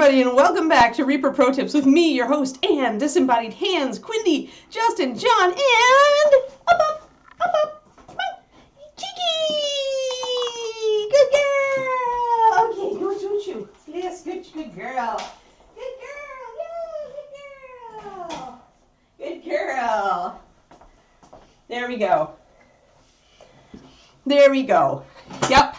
everybody, and welcome back to Reaper Pro Tips with me, your host, and disembodied hands, Quindy, Justin, John, and Kiki! Good girl! Okay, go choo-choo. Yes, good girl. Good girl, yay, good girl. Good girl. There we go. There we go. Yep.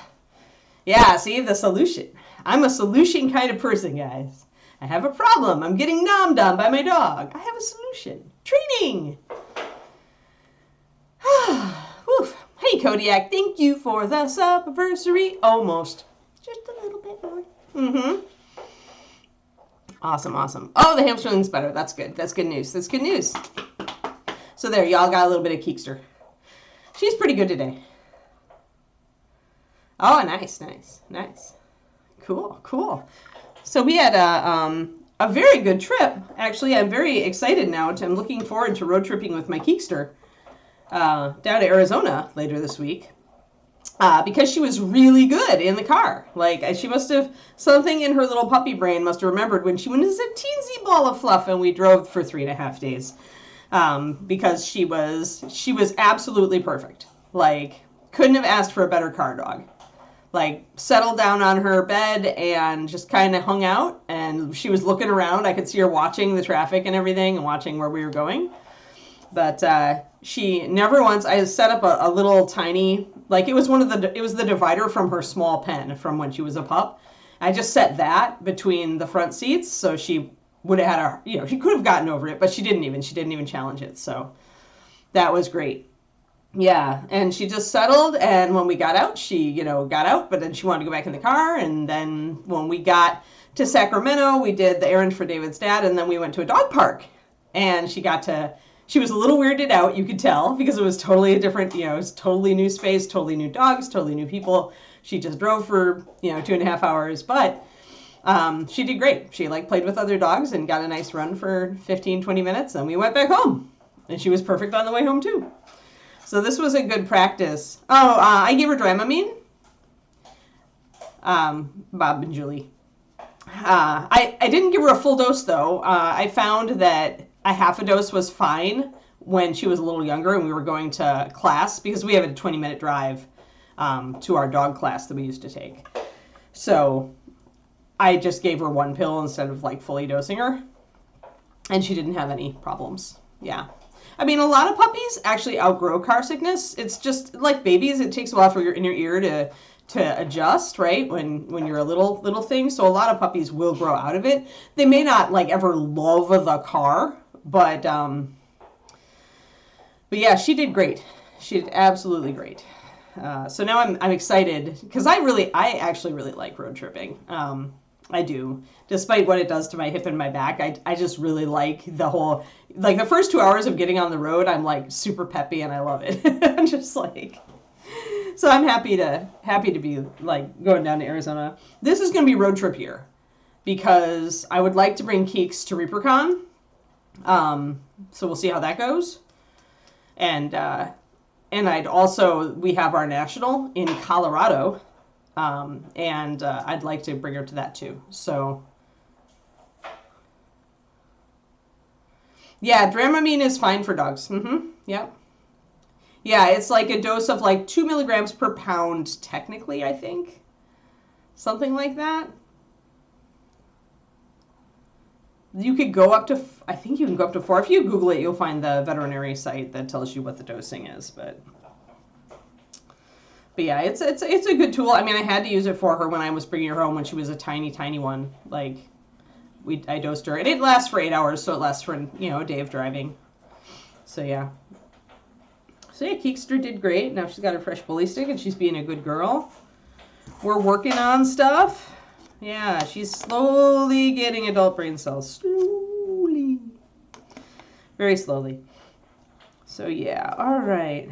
Yeah, see, the solution. I'm a solution kind of person, guys. I have a problem. I'm getting nommed on by my dog. I have a solution. Training. Hey, Kodiak, thank you for the subversary. Almost. Just a little bit more. Awesome. Oh, the hamstring's better. That's good. That's good news. That's good news. So there, y'all got a little bit of Keekster. She's pretty good today. Oh, nice. Cool. So we had a very good trip. Actually, I'm very excited now. I'm looking forward to road tripping with my Keekster down to Arizona later this week because she was really good in the car. Like, she must have, something in her little puppy brain must have remembered when she was a teensy ball of fluff and we drove for 3.5 days because she was absolutely perfect. Like, couldn't have asked for a better car dog. Like, settled down on her bed and just kind of hung out, and she was looking around. I could see her watching the traffic and everything and watching where we were going. But she never once, I set up a little tiny, like it was the divider from her small pen from when she was a pup. I just set that between the front seats so she would have had she could have gotten over it, but she didn't even challenge it. So that was great. Yeah, and she just settled, and when we got out, she, got out, but then she wanted to go back in the car, and then when we got to Sacramento, we did the errand for David's dad, and then we went to a dog park, and she was a little weirded out, you could tell, because it was totally a different, it was totally new space, totally new dogs, totally new people. She just drove for, 2.5 hours, but she did great. She, played with other dogs and got a nice run for 15, 20 minutes, and we went back home, and she was perfect on the way home, too. So this was a good practice. I gave her Dramamine. Bob and Julie. I didn't give her a full dose, though. I found that a half a dose was fine when she was a little younger and we were going to class because we have a 20-minute drive to our dog class that we used to take. So I just gave her one pill instead of fully dosing her. And she didn't have any problems. Yeah. I mean, a lot of puppies actually outgrow car sickness. It's just like babies. It takes a while for your inner ear to adjust, right? When you're a little thing. So a lot of puppies will grow out of it. They may not ever love the car, but yeah, she did great. She did absolutely great. So now I'm excited because I actually really like road tripping. I do. Despite what it does to my hip and my back, I just really like the whole, the first 2 hours of getting on the road, I'm super peppy and I love it. I'm just so I'm happy to be going down to Arizona. This is going to be road trip year because I would like to bring Keeks to ReaperCon. So we'll see how that goes. And we have our national in Colorado. And I'd like to bring her to that too. So, yeah, Dramamine is fine for dogs. Yep. Yeah, it's a dose of 2 milligrams per pound, technically, I think. Something like that. You could go up to, I think you can go up to 4. If you Google it, you'll find the veterinary site that tells you what the dosing is, But yeah, it's a good tool. I mean, I had to use it for her when I was bringing her home when she was a tiny one. I dosed her. And it lasts for 8 hours, so it lasts for, a day of driving. So, yeah. Keekster did great. Now she's got her fresh bully stick, and she's being a good girl. We're working on stuff. Yeah, she's slowly getting adult brain cells. Slowly. Very slowly. So, yeah. All right.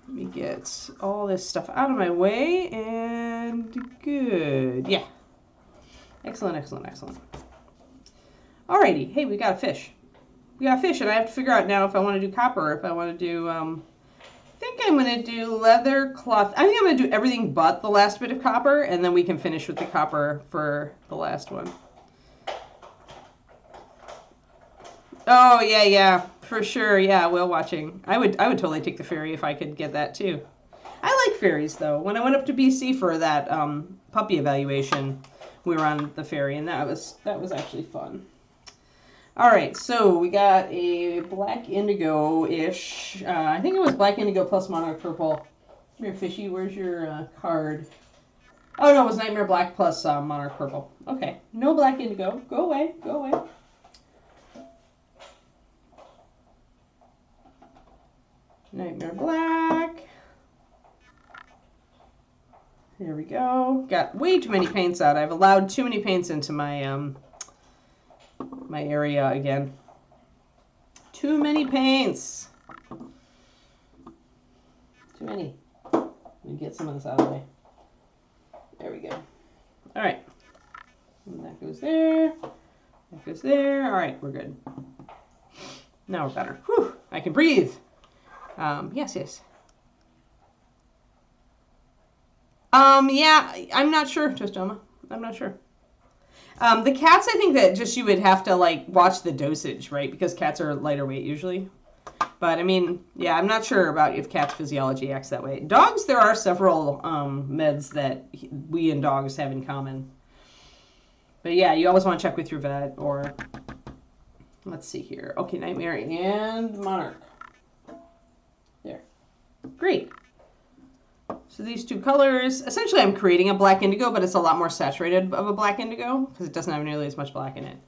Let me get all this stuff out of my way, and good. Yeah. Excellent. Alrighty. Hey, we got a fish. And I have to figure out now if I want to do copper or if I want to do, I think think I'm going to do leather cloth. I think I'm going to do everything but the last bit of copper, and then we can finish with the copper for the last one. Oh, yeah, for sure. Yeah, whale watching. I would totally take the ferry if I could get that too. I like ferries though. When I went up to BC for that puppy evaluation, we were on the ferry, and that was actually fun. All right, so we got a black indigo-ish. I think it was black indigo plus monarch purple. Come here, fishy. Where's your card? Oh no, it was nightmare black plus monarch purple. Okay, no black indigo. Go away. Go away. Nightmare black. There we go. Got way too many paints out. I've allowed too many paints into my my area again. Too many paints. Too many. Let me get some of this out of the way. There we go. All right. And that goes there. That goes there. All right, we're good. Now we're better. Whew, I can breathe. Yes. Yeah, I'm not sure, Tostoma. I'm not sure. The cats, I think that just you would have to, like, watch the dosage, right? Because cats are lighter weight usually. But, I mean, yeah, I'm not sure about if cats' physiology acts that way. Dogs, there are several meds that we and dogs have in common. But, yeah, you always want to check with your vet or... Let's see here. Okay, Nightmare and Monarch. There. Great. So these two colors, essentially I'm creating a black indigo, but it's a lot more saturated of a black indigo because it doesn't have nearly as much black in it.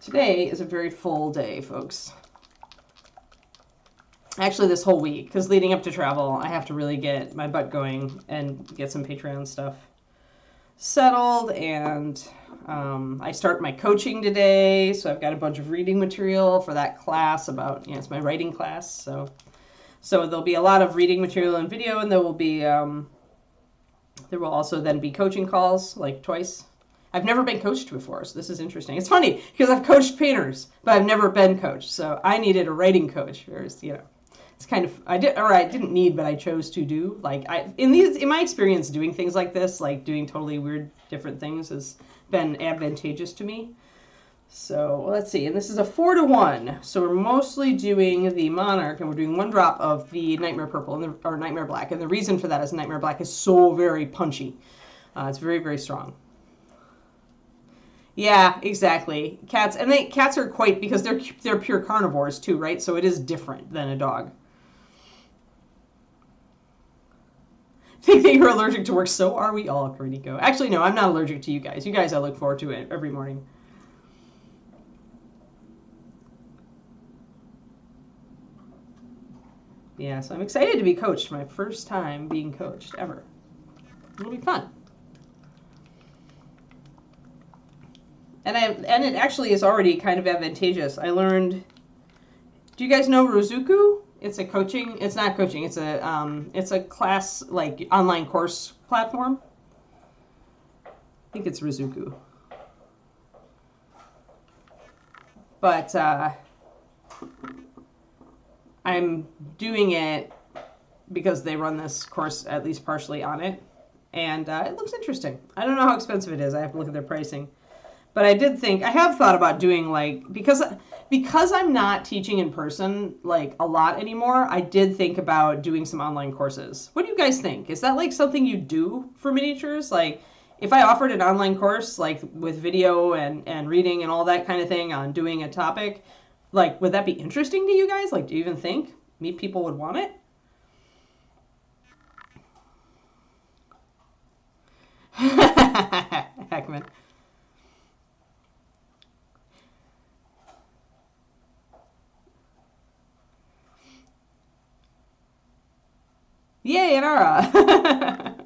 Today is a very full day, folks. Actually, this whole week, because leading up to travel, I have to really get my butt going and get some Patreon stuff settled, and I start my coaching today, so I've got a bunch of reading material for that class about, it's my writing class, so there'll be a lot of reading material and video, and there will also then be coaching calls, like twice. I've never been coached before, so this is interesting. It's funny, because I've coached painters, but I've never been coached, so I needed a writing coach, whereas, it's kind of, I didn't need, but I chose to do. Like, in my experience doing things like this, like doing totally weird, different things has been advantageous to me. So, let's see, and this is a 4-to-1, so we're mostly doing the Monarch, and we're doing 1 drop of the Nightmare Purple, or Nightmare Black, and the reason for that is Nightmare Black is so very punchy. It's very, very strong. Yeah, exactly. Cats are quite, because they're pure carnivores too, right? So it is different than a dog. Think that you're allergic to work, so are we all, Cornico. Actually, no, I'm not allergic to you guys. You guys, I look forward to it every morning. Yeah, so I'm excited to be coached. My first time being coached ever. It'll be fun. And it actually is already kind of advantageous. I learned. Do you guys know Rozuku? It's a coaching. It's not coaching. It's a class, like, online course platform. I think it's Rozuku. But I'm doing it because they run this course at least partially on it, and it looks interesting. I don't know how expensive it is. I have to look at their pricing. But I have thought about doing, like, because I'm not teaching in person, like, a lot anymore, I did think about doing some online courses. What do you guys think? Is that, like, something you do for miniatures? Like, if I offered an online course, like, with video and reading and all that kind of thing on doing a topic, like, would that be interesting to you guys? Like, do you even think people would want it? Heckman. Yay, Inara!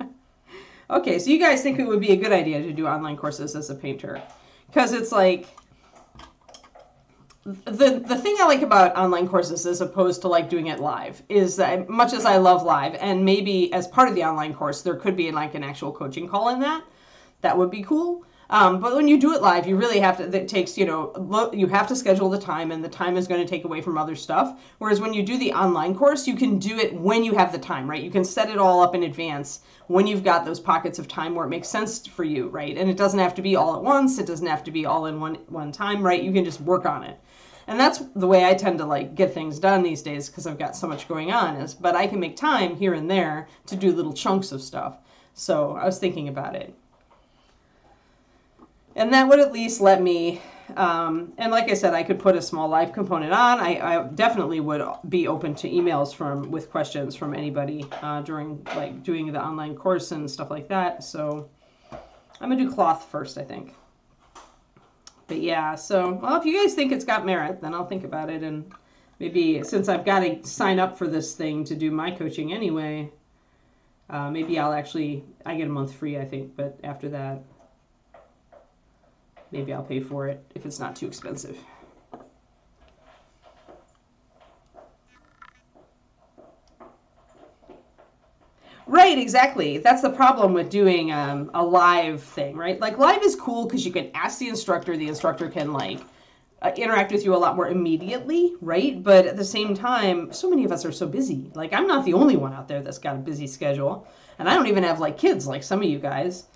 Okay, so you guys think it would be a good idea to do online courses as a painter. Because it's like, the thing I like about online courses as opposed to, like, doing it live is that much as I love live, and maybe as part of the online course there could be, like, an actual coaching call in that would be cool. But when you do it live, you really have to, that takes, you have to schedule the time, and the time is going to take away from other stuff. Whereas when you do the online course, you can do it when you have the time, right? You can set it all up in advance when you've got those pockets of time where it makes sense for you, right? And it doesn't have to be all at once. It doesn't have to be all in one time, right? You can just work on it. And that's the way I tend to like get things done these days, because I've got so much going on, but I can make time here and there to do little chunks of stuff. So I was thinking about it. And that would at least let me, and like I said, I could put a small live component on. I definitely would be open to emails with questions from anybody during like doing the online course and stuff like that. So I'm gonna do cloth first, I think. But yeah, so, well, if you guys think it's got merit, then I'll think about it. And maybe since I've got to sign up for this thing to do my coaching anyway, maybe I get a month free, I think. But after that, maybe I'll pay for it if it's not too expensive. Right, exactly. That's the problem with doing a live thing, right? Like live is cool because you can ask the instructor can like interact with you a lot more immediately, right? But at the same time, so many of us are so busy. Like I'm not the only one out there that's got a busy schedule, and I don't even have like kids like some of you guys.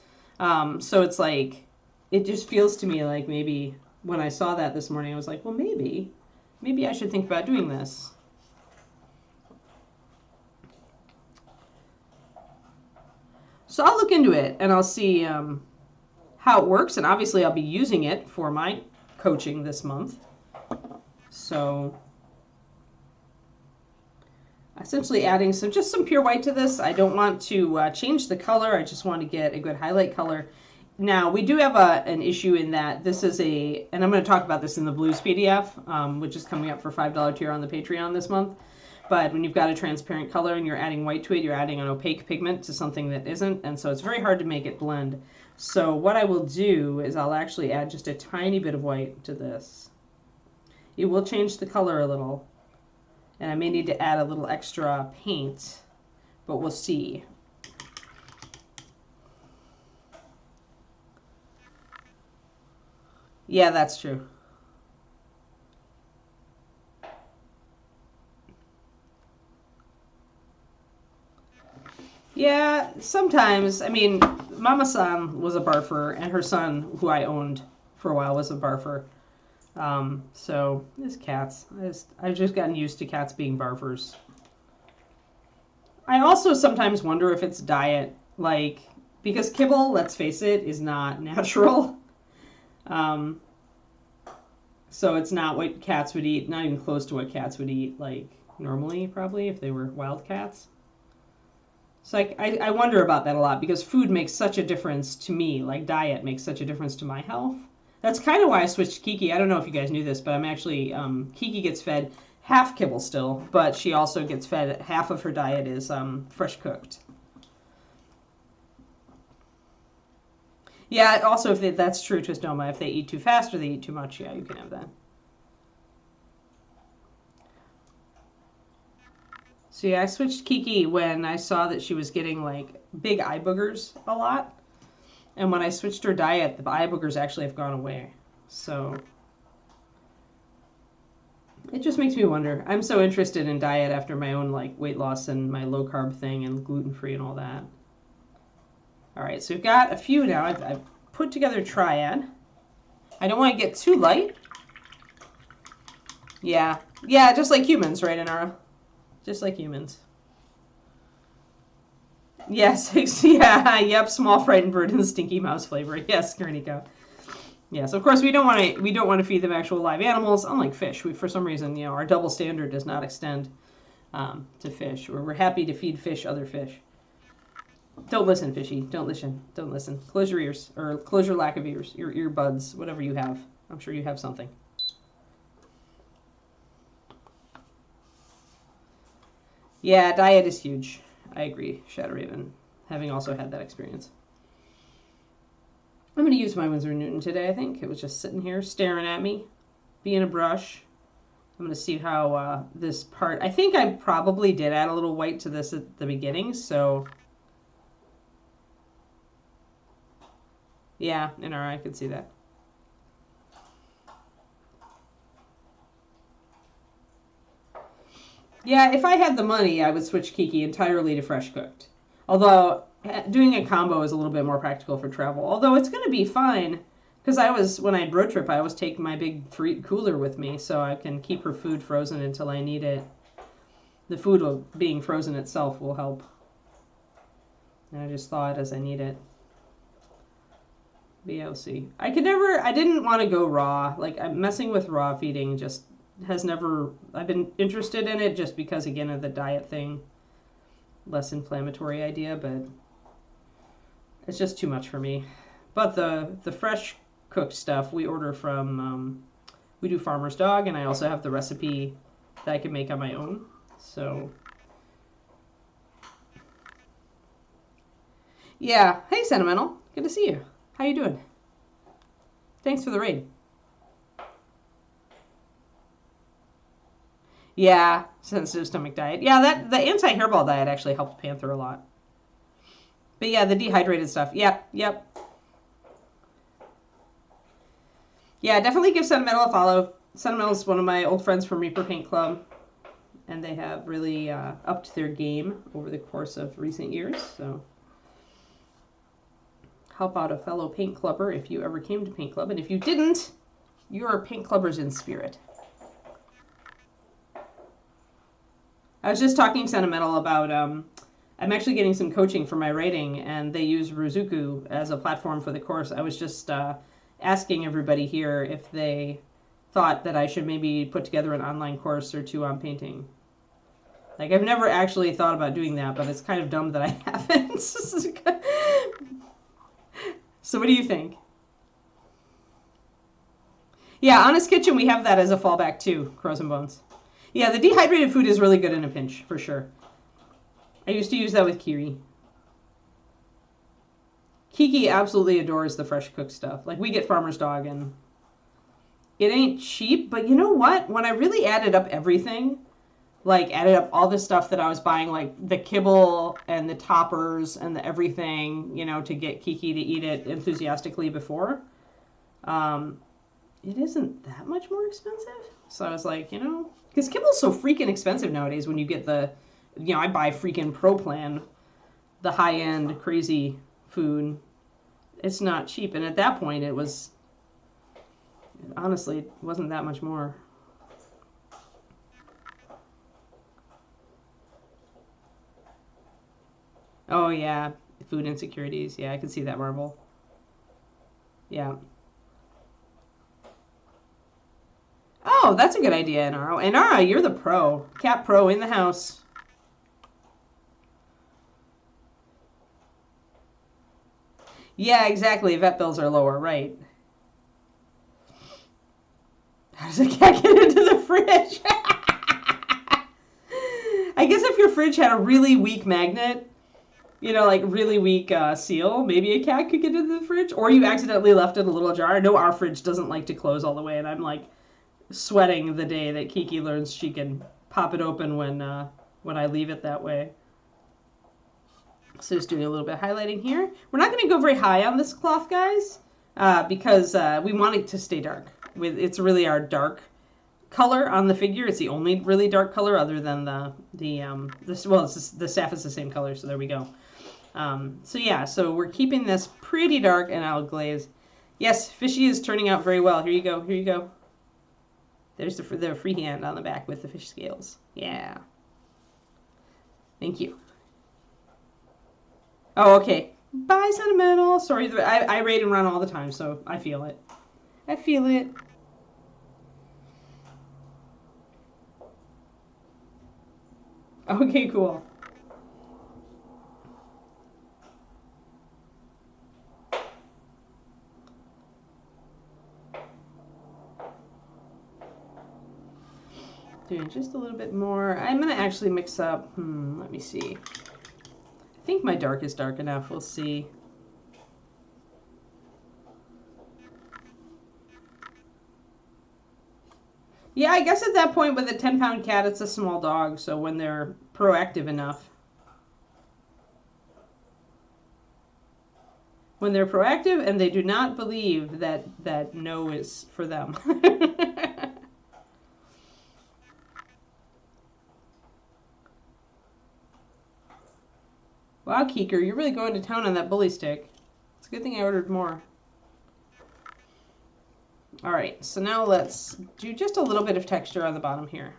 So it's like, it just feels to me like maybe when I saw that this morning, I was like, well, maybe I should think about doing this. So I'll look into it and I'll see how it works. And obviously I'll be using it for my coaching this month. So essentially adding just some pure white to this. I don't want to change the color. I just want to get a good highlight color. Now, we do have an issue in that this is and I'm going to talk about this in the Blues PDF, which is coming up for $5 tier on the Patreon this month. But when you've got a transparent color and you're adding white to it, you're adding an opaque pigment to something that isn't, and so it's very hard to make it blend. So what I will do is I'll actually add just a tiny bit of white to this. It will change the color a little, and I may need to add a little extra paint, but we'll see. Yeah, that's true. Yeah, sometimes. I mean, Mama-san was a barfer, and her son, who I owned for a while, was a barfer. So, there's cats. I've just gotten used to cats being barfers. I also sometimes wonder if it's diet, like, because kibble, let's face it, is not natural. So it's not what cats would eat, not even close to what cats would eat, like, normally, probably, if they were wild cats. So I wonder about that a lot, because food makes such a difference to me, like diet makes such a difference to my health. That's kind of why I switched to Kiki. I don't know if you guys knew this, but I'm actually, Kiki gets fed half kibble still, but she also gets fed, half of her diet is fresh cooked. Yeah, also, that's true, Twistoma. If they eat too fast or they eat too much, yeah, you can have that. So yeah, I switched Kiki when I saw that she was getting like big eye boogers a lot. And when I switched her diet, the eye boogers actually have gone away. So it just makes me wonder. I'm so interested in diet after my own like weight loss and my low carb thing and gluten-free and all that. All right, so we've got a few now. I've put together a triad. I don't want to get too light. Yeah, just like humans, right, Inara? Just like humans. Yes, yeah, yep, small frightened bird and stinky mouse flavor. Yes, Guernica. Yes, of course we don't want to feed them actual live animals, unlike fish. For some reason, our double standard does not extend to fish. We're happy to feed fish other fish. Don't listen, fishy. Don't listen. Don't listen. Close your ears, or close your lack of ears, your earbuds, whatever you have. I'm sure you have something. Yeah, diet is huge. I agree, Shadow Raven, having also had that experience. I'm going to use my Winsor & Newton today, I think. It was just sitting here staring at me, being a brush. I'm going to see how this part... I think I probably did add a little white to this at the beginning, so... Yeah, in our eye, I could see that. Yeah, if I had the money, I would switch Kiki entirely to fresh cooked. Although doing a combo is a little bit more practical for travel. Although it's going to be fine because when I road trip, I always take my big cooler with me so I can keep her food frozen until I need it. The food being frozen itself will help. And I just thaw it as I need it. But yeah, we'll see. I didn't want to go raw. Like, I'm messing with raw feeding just I've been interested in it just because, again, of the diet thing. Less inflammatory idea, but it's just too much for me. But the fresh cooked stuff we order from, we do Farmer's Dog, and I also have the recipe that I can make on my own. So, yeah. Hey, Sentimental. Good to see you. How you doing? Thanks for the raid. Yeah, sensitive stomach diet. Yeah, the anti-hairball diet actually helped Panther a lot. But yeah, the dehydrated stuff. Yep. Yeah, definitely give Sentimental a follow. Sentimental is one of my old friends from Reaper Paint Club, and they have really upped their game over the course of recent years. So help out a fellow paint clubber if you ever came to paint club, and if you didn't, you're paint clubbers in spirit. I was just talking Sentimental about I'm actually getting some coaching for my writing, and they use Ruzuku as a platform for the course. I was just asking everybody here if they thought that I should maybe put together an online course or two on painting. Like, I've never actually thought about doing that, but it's kind of dumb that I haven't. So what do you think? Yeah, Honest Kitchen, we have that as a fallback too, Crows and Bones. Yeah, the dehydrated food is really good in a pinch, for sure. I used to use that with Kiri. Kiki absolutely adores the fresh cooked stuff. Like, we get Farmer's Dog, and it ain't cheap, but you know what? When I really added up everything, like, added up all the stuff that I was buying, like the kibble and the toppers and the everything, to get Kiki to eat it enthusiastically before, it isn't that much more expensive. So I was like, because kibble's so freaking expensive nowadays when you get I buy freaking Pro Plan, the high-end crazy food. It's not cheap. And at that point, honestly, it wasn't that much more. Oh, yeah. Food insecurities. Yeah, I can see that, Marble. Yeah. Oh, that's a good idea, Inara. Inara, you're the pro. Cat pro in the house. Yeah, exactly. Vet bills are lower, right? How does a cat get into the fridge? I guess if your fridge had a really weak magnet, like really weak seal, maybe a cat could get into the fridge. Or you accidentally left it a little ajar. I know our fridge doesn't like to close all the way, and I'm like sweating the day that Kiki learns she can pop it open when I leave it that way. So just doing a little bit of highlighting here. We're not going to go very high on this cloth, guys, because we want it to stay dark. It's really our dark color on the figure. It's the only really dark color other than the staff is the same color, so there we go. So yeah, so we're keeping this pretty dark, and I'll glaze. Yes, Fishy is turning out very well. Here you go. Here you go. There's the free hand on the back with the fish scales. Yeah. Thank you. Oh, okay. Bye, Sentimental. Sorry, I raid and run all the time, so I feel it. I feel it. Okay, cool. Doing just a little bit more. I'm going to actually mix up, let me see. I think my dark is dark enough. We'll see. Yeah, I guess at that point with a 10-pound cat, it's a small dog, so when they're proactive enough. when they're proactive and they do not believe that no is for them. Wow, Keeker, you're really going to town on that bully stick. It's a good thing I ordered more. All right, so now let's do just a little bit of texture on the bottom here.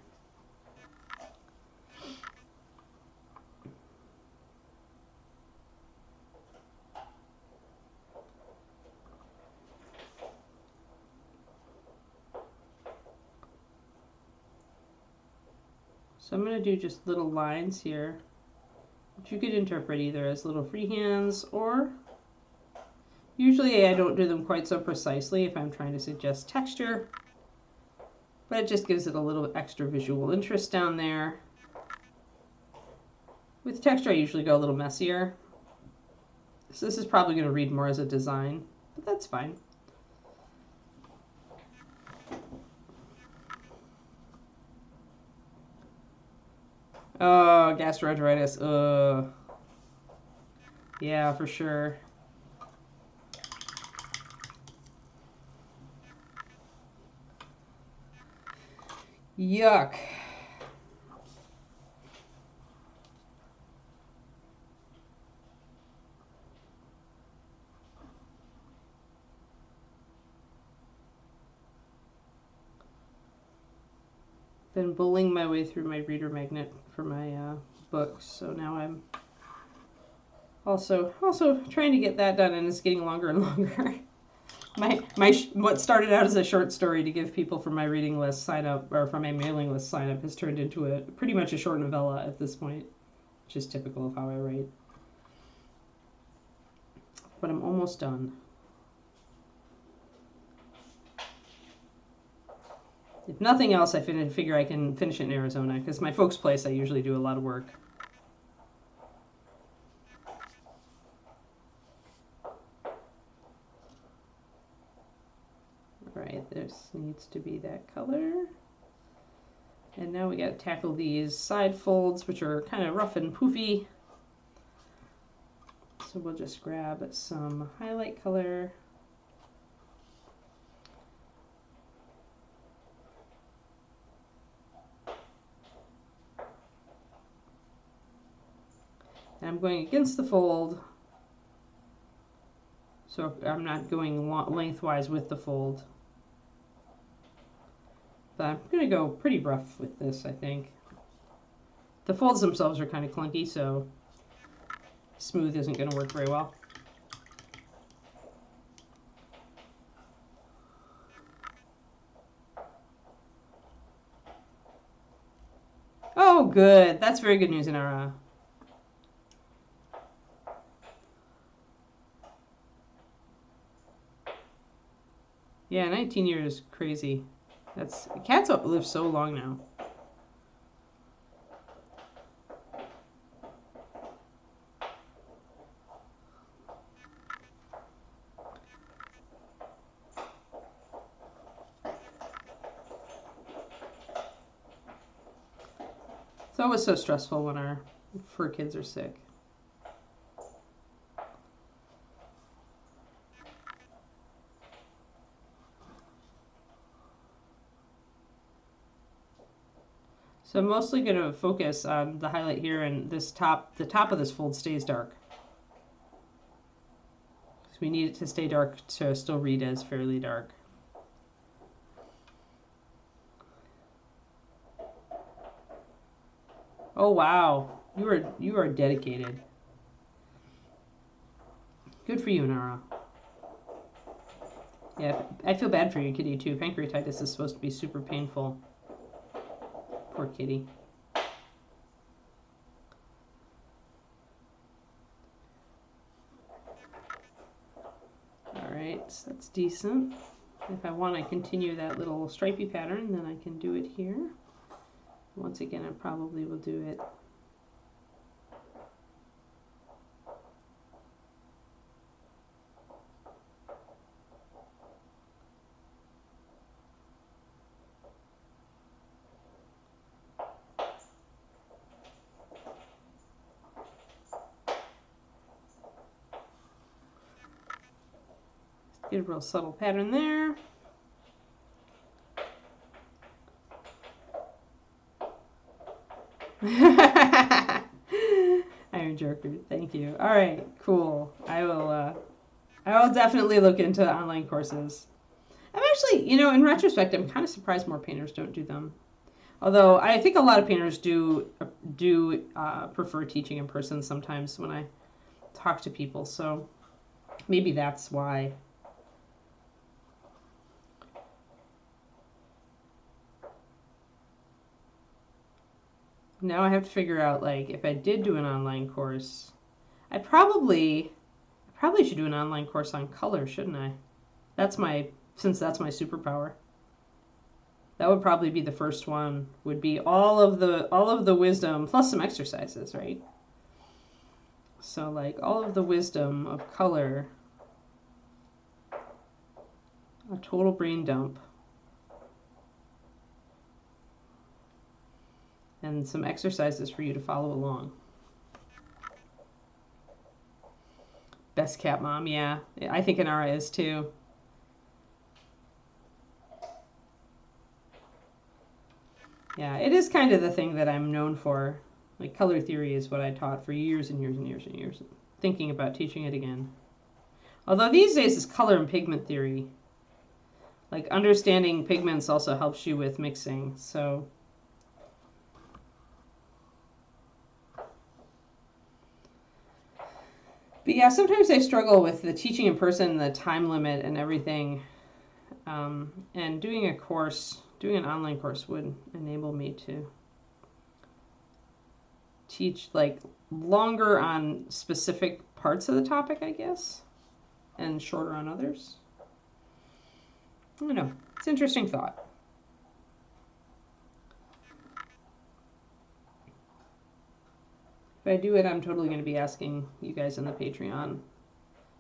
So I'm going to do just little lines here, which you could interpret either as little freehands, or usually I don't do them quite so precisely if I'm trying to suggest texture, but it just gives it a little extra visual interest down there. With texture, I usually go a little messier. So this is probably going to read more as a design, but that's fine. Oh, gastroenteritis. Yeah, for sure. Yuck. Been bullying my way through my reader magnet for my books, so now I'm also trying to get that done, and it's getting longer and longer. What started out as a short story to give people from my reading list sign up, or from my mailing list sign up, has turned into a pretty much a short novella at this point, which is typical of how I write. But I'm almost done. If nothing else, I figure I can finish it in Arizona, because my folks' place I usually do a lot of work. Right, this needs to be that color. And now we got to tackle these side folds, which are kind of rough and poofy. So we'll just grab some highlight color. And I'm going against the fold, so I'm not going lengthwise with the fold. But I'm going to go pretty rough with this, I think. The folds themselves are kind of clunky, so smooth isn't going to work very well. Oh, good. That's very good news, Inara. Yeah, 19 years, crazy. Cats live so long now. It's always so stressful when our fur kids are sick. So I'm mostly going to focus on the highlight here, and the top of this fold stays dark. So we need it to stay dark to still read as fairly dark. Oh wow, you are dedicated. Good for you, Nara. Yeah, I feel bad for you, kitty, too. Pancreatitis is supposed to be super painful. Poor kitty. Alright, so that's decent. If I want to continue that little stripy pattern, then I can do it here. Once again, I probably will do it Get a real subtle pattern there. Iron Joker, thank you. All right, cool. I will definitely look into online courses. I'm actually, in retrospect, I'm kind of surprised more painters don't do them. Although I think a lot of painters do prefer teaching in person sometimes when I talk to people. So maybe that's why. Now I have to figure out, like, if I did do an online course, I probably should do an online course on color, shouldn't I? Since that's my superpower. That would probably be the first one. Would be all of the wisdom plus some exercises, right? So like all of the wisdom of color, a total brain dump, and some exercises for you to follow along. Best cat mom, yeah. I think Inara is too. Yeah, it is kind of the thing that I'm known for. Like color theory is what I taught for years and years and years and years. Thinking about teaching it again. Although these days it's color and pigment theory. Like understanding pigments also helps you with mixing, so. But yeah, sometimes I struggle with the teaching in person, the time limit and everything. And doing an online course would enable me to teach like longer on specific parts of the topic, I guess, and shorter on others. I don't know. It's an interesting thought. If I do it, I'm totally going to be asking you guys on the Patreon,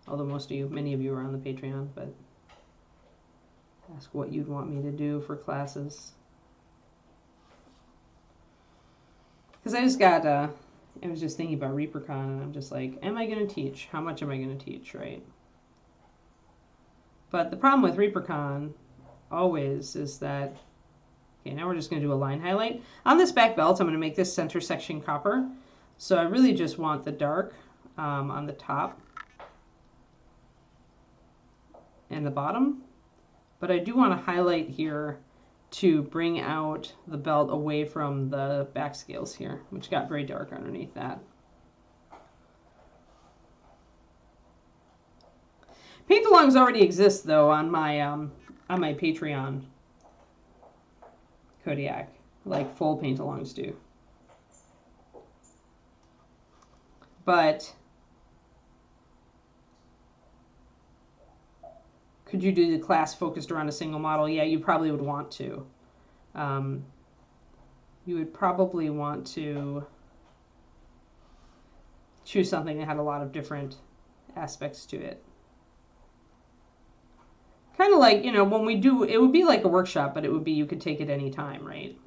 although many of you are on the Patreon, but ask what you'd want me to do for classes. Because I was just thinking about ReaperCon, and I'm just like, am I going to teach? How much am I going to teach, right? But the problem with ReaperCon always is that, okay, now we're just going to do a line highlight. On this back belt, I'm going to make this center section copper. So I really just want the dark on the top and the bottom. But I do want to highlight here to bring out the belt away from the back scales here, which got very dark underneath that. Paint-alongs already exist though on my Patreon Kodiak, like full paint-alongs do. But could you do the class focused around a single model? Yeah, you probably would want to. You would probably want to choose something that had a lot of different aspects to it. Kind of like, when we do, it would be like a workshop, but it would be, you could take it any time, right?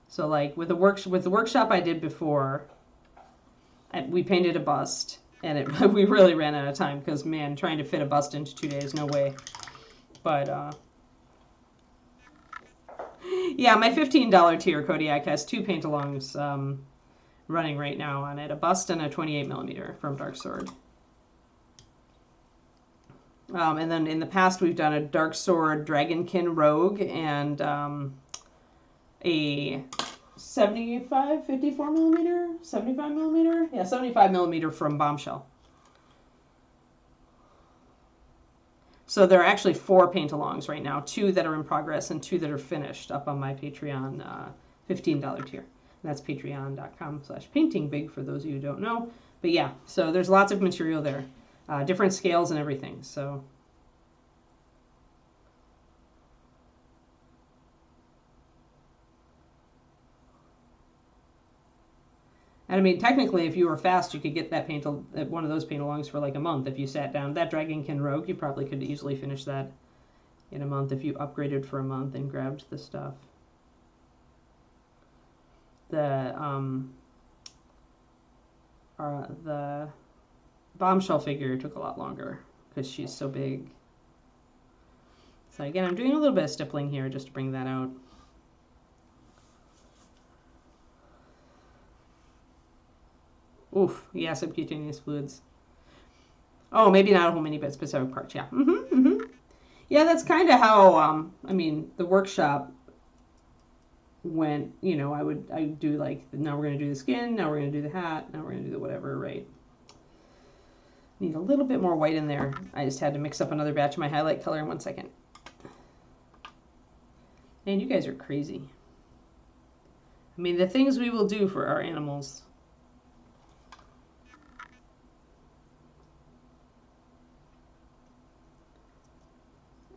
So like with the workshop I did before, we painted a bust, and we really ran out of time because, man, trying to fit a bust into 2 days, no way. But, yeah, my $15 tier Kodiak has 2 paint-alongs running right now on it, a bust and a 28mm from Dark Sword. And then in the past, we've done a Dark Sword Dragonkin Rogue and a 75mm? Yeah, 75mm from Bombshell. So there are actually 4 paint-alongs right now, 2 that are in progress and 2 that are finished up on my Patreon $15 tier. And that's patreon.com/paintingbig for those of you who don't know. But yeah, so there's lots of material there, different scales and everything. So. And I mean, technically, if you were fast, you could get that one of those paint-alongs for like a month if you sat down. That Dragonkin Rogue, you probably could easily finish that in a month if you upgraded for a month and grabbed the stuff. The Bombshell figure took a lot longer because she's so big. So again, I'm doing a little bit of stippling here just to bring that out. Oof, yeah, subcutaneous fluids. Oh, maybe not a whole mini, but specific parts, yeah. Yeah, that's kind of how, I mean, the workshop went, you know, I do like, now we're going to do the skin, now we're going to do the hat, now we're going to do the whatever, right? Need a little bit more white in there. I just had to mix up another batch of my highlight color in 1 second. Man, you guys are crazy. I mean, the things we will do for our animals.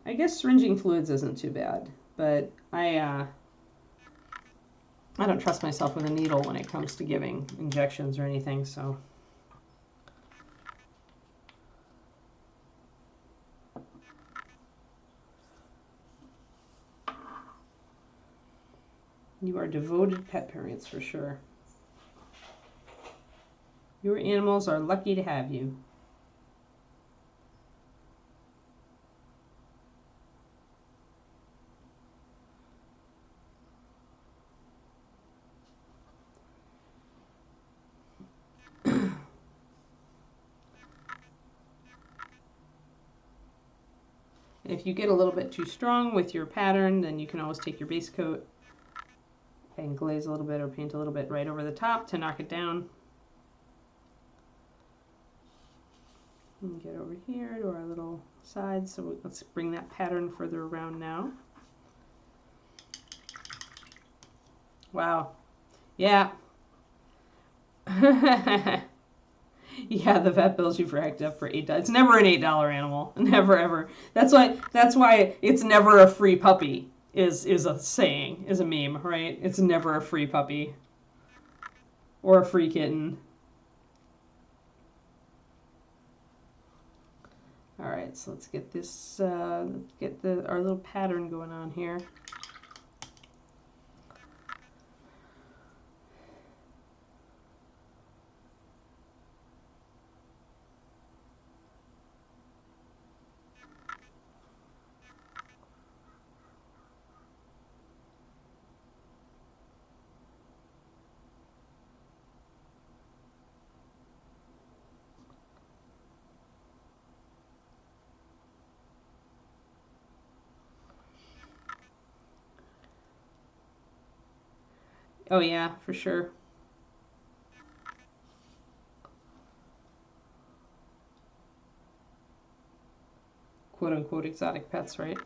I guess syringing fluids isn't too bad, but I don't trust myself with a needle when it comes to giving injections or anything, so. You are devoted pet parents for sure. Your animals are lucky to have you. If you get a little bit too strong with your pattern, then you can always take your base coat and glaze a little bit or paint a little bit right over the top to knock it down. And get over here to our little side. So let's bring that pattern further around now. Wow. Yeah. Yeah, the vet bills you for act up for $8. It's never an $8 animal. Never ever. That's why it's never a free puppy is a saying, is a meme, right? It's never a free puppy. Or a free kitten. Alright, so let's get this our little pattern going on here. Oh yeah, for sure. Quote unquote exotic pets, right?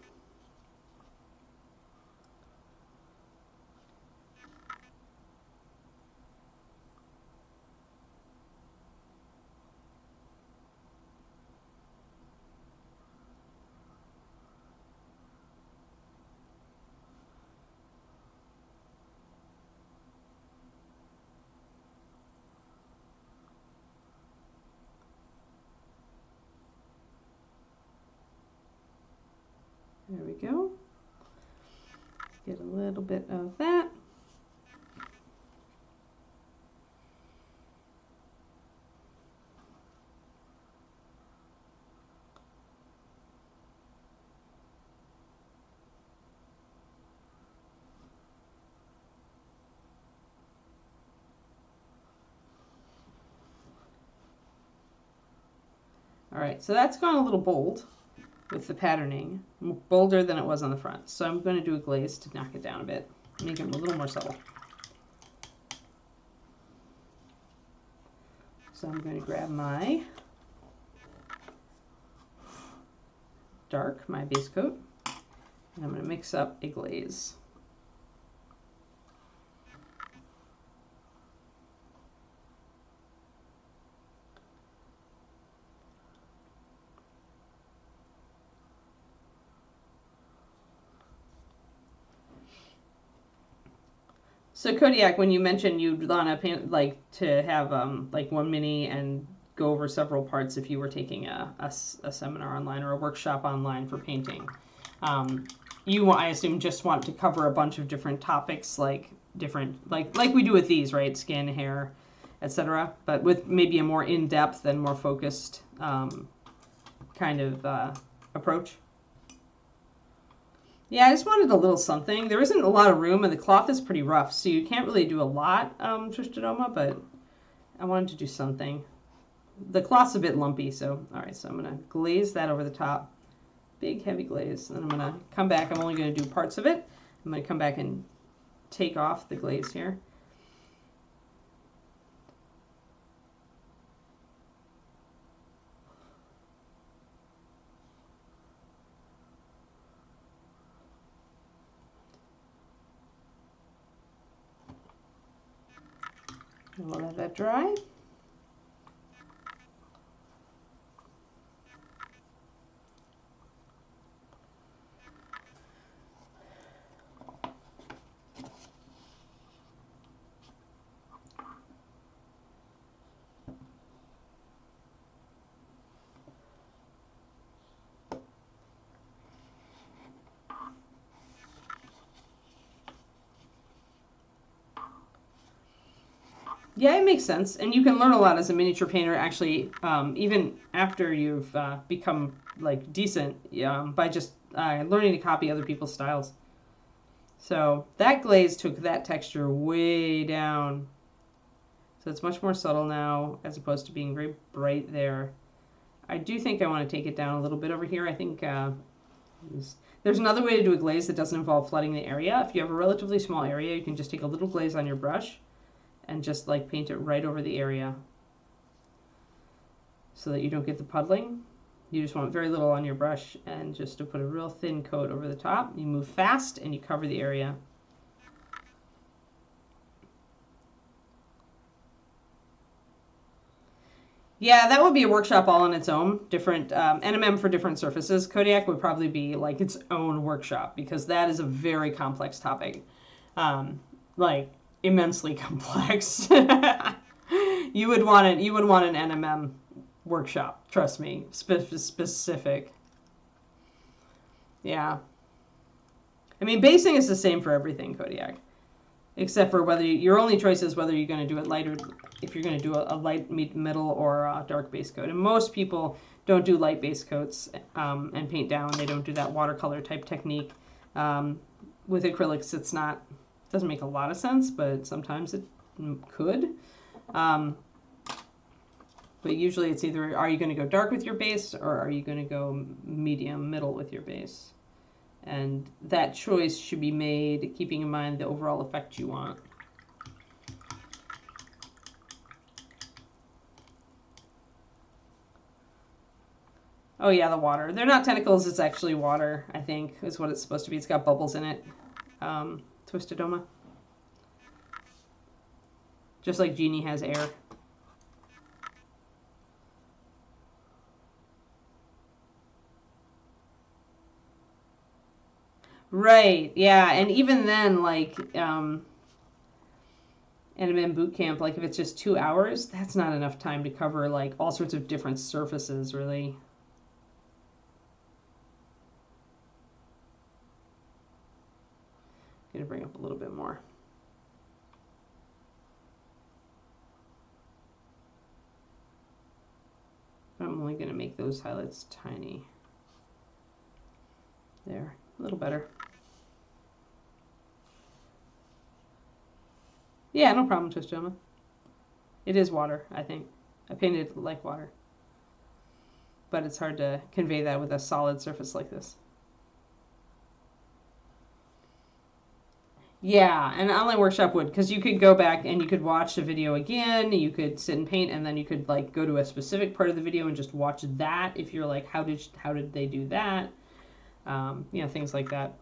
There we go. Get a little bit of that. All right, so that's gone a little bold with the patterning, bolder than it was on the front. So I'm going to do a glaze to knock it down a bit, make it a little more subtle. So I'm going to grab my dark, my base coat, and I'm going to mix up a glaze. So Kodiak, when you mentioned you'd want to have like one mini and go over several parts if you were taking a seminar online or a workshop online for painting, you, I assume, just want to cover a bunch of different topics, like we do with these, right? Skin, hair, etc. But with maybe a more in-depth and more focused kind of approach. Yeah, I just wanted a little something. There isn't a lot of room, and the cloth is pretty rough, so you can't really do a lot, Tristodoma, but I wanted to do something. The cloth's a bit lumpy, so all right, so I'm going to glaze that over the top. Big, heavy glaze. And I'm going to come back. I'm only going to do parts of it. I'm going to come back and take off the glaze here. And we'll let that dry. Yeah, it makes sense. And you can learn a lot as a miniature painter, actually, even after you've become like decent, by just learning to copy other people's styles. So that glaze took that texture way down. So it's much more subtle now, as opposed to being very bright there. I do think I want to take it down a little bit over here. I think there's another way to do a glaze that doesn't involve flooding the area. If you have a relatively small area, you can just take a little glaze on your brush and just like paint it right over the area so that you don't get the puddling. You just want very little on your brush and just to put a real thin coat over the top. You move fast and you cover the area. Yeah, that would be a workshop all on its own. Different NMM for different surfaces. Kodiak would probably be like its own workshop because that is a very complex topic. Like immensely complex. You would want it. You would want an NMM workshop. Trust me, specific. Yeah. I mean, basing is the same for everything, Kodiak, except for whether your only choice is whether you're going to do it light or if you're going to do a light middle or a dark base coat. And most people don't do light base coats and paint down. They don't do that watercolor type technique. With acrylics, it's not. Doesn't make a lot of sense, but sometimes it could. But usually it's either are you going to go dark with your base or are you going to go medium middle with your base? And that choice should be made keeping in mind the overall effect you want. Oh yeah, the water. They're not tentacles, it's actually water, I think, is what it's supposed to be. It's got bubbles in it. Twistodoma. Just like Genie has air. Right, yeah, and even then, like, NMM boot camp, like if it's just 2 hours, that's not enough time to cover like all sorts of different surfaces, really. I'm gonna bring up a little bit more. I'm only gonna make those highlights tiny. There, a little better. Yeah, no problem, Twistoma. It is water, I think. I painted it like water. But it's hard to convey that with a solid surface like this. Yeah, an online workshop would, because you could go back and you could watch the video again, you could sit and paint, and then you could like go to a specific part of the video and just watch that if you're like, how did they do that? You know, things like that.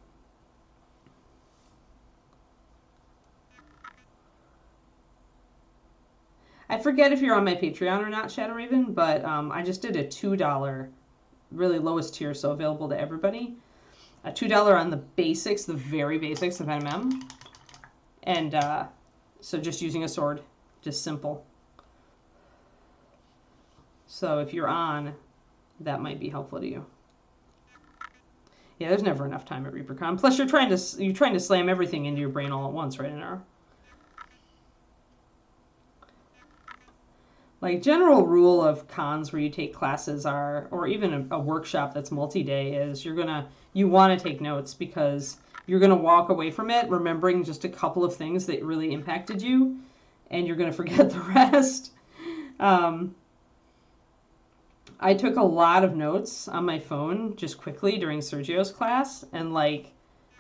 I forget if you're on my Patreon or not, Shadow Raven, but I just did a $2, really lowest tier, so available to everybody. A $2 on the basics, the very basics of NMM. And so just using a sword, just simple. So if you're on, that might be helpful to you. Yeah, there's never enough time at ReaperCon. Plus, you're trying to slam everything into your brain all at once, right, Inara? Like general rule of cons where you take classes are, or even a workshop that's multi-day is you want to take notes because you're going to walk away from it remembering just a couple of things that really impacted you and you're going to forget the rest. I took a lot of notes on my phone just quickly during Sergio's class, and like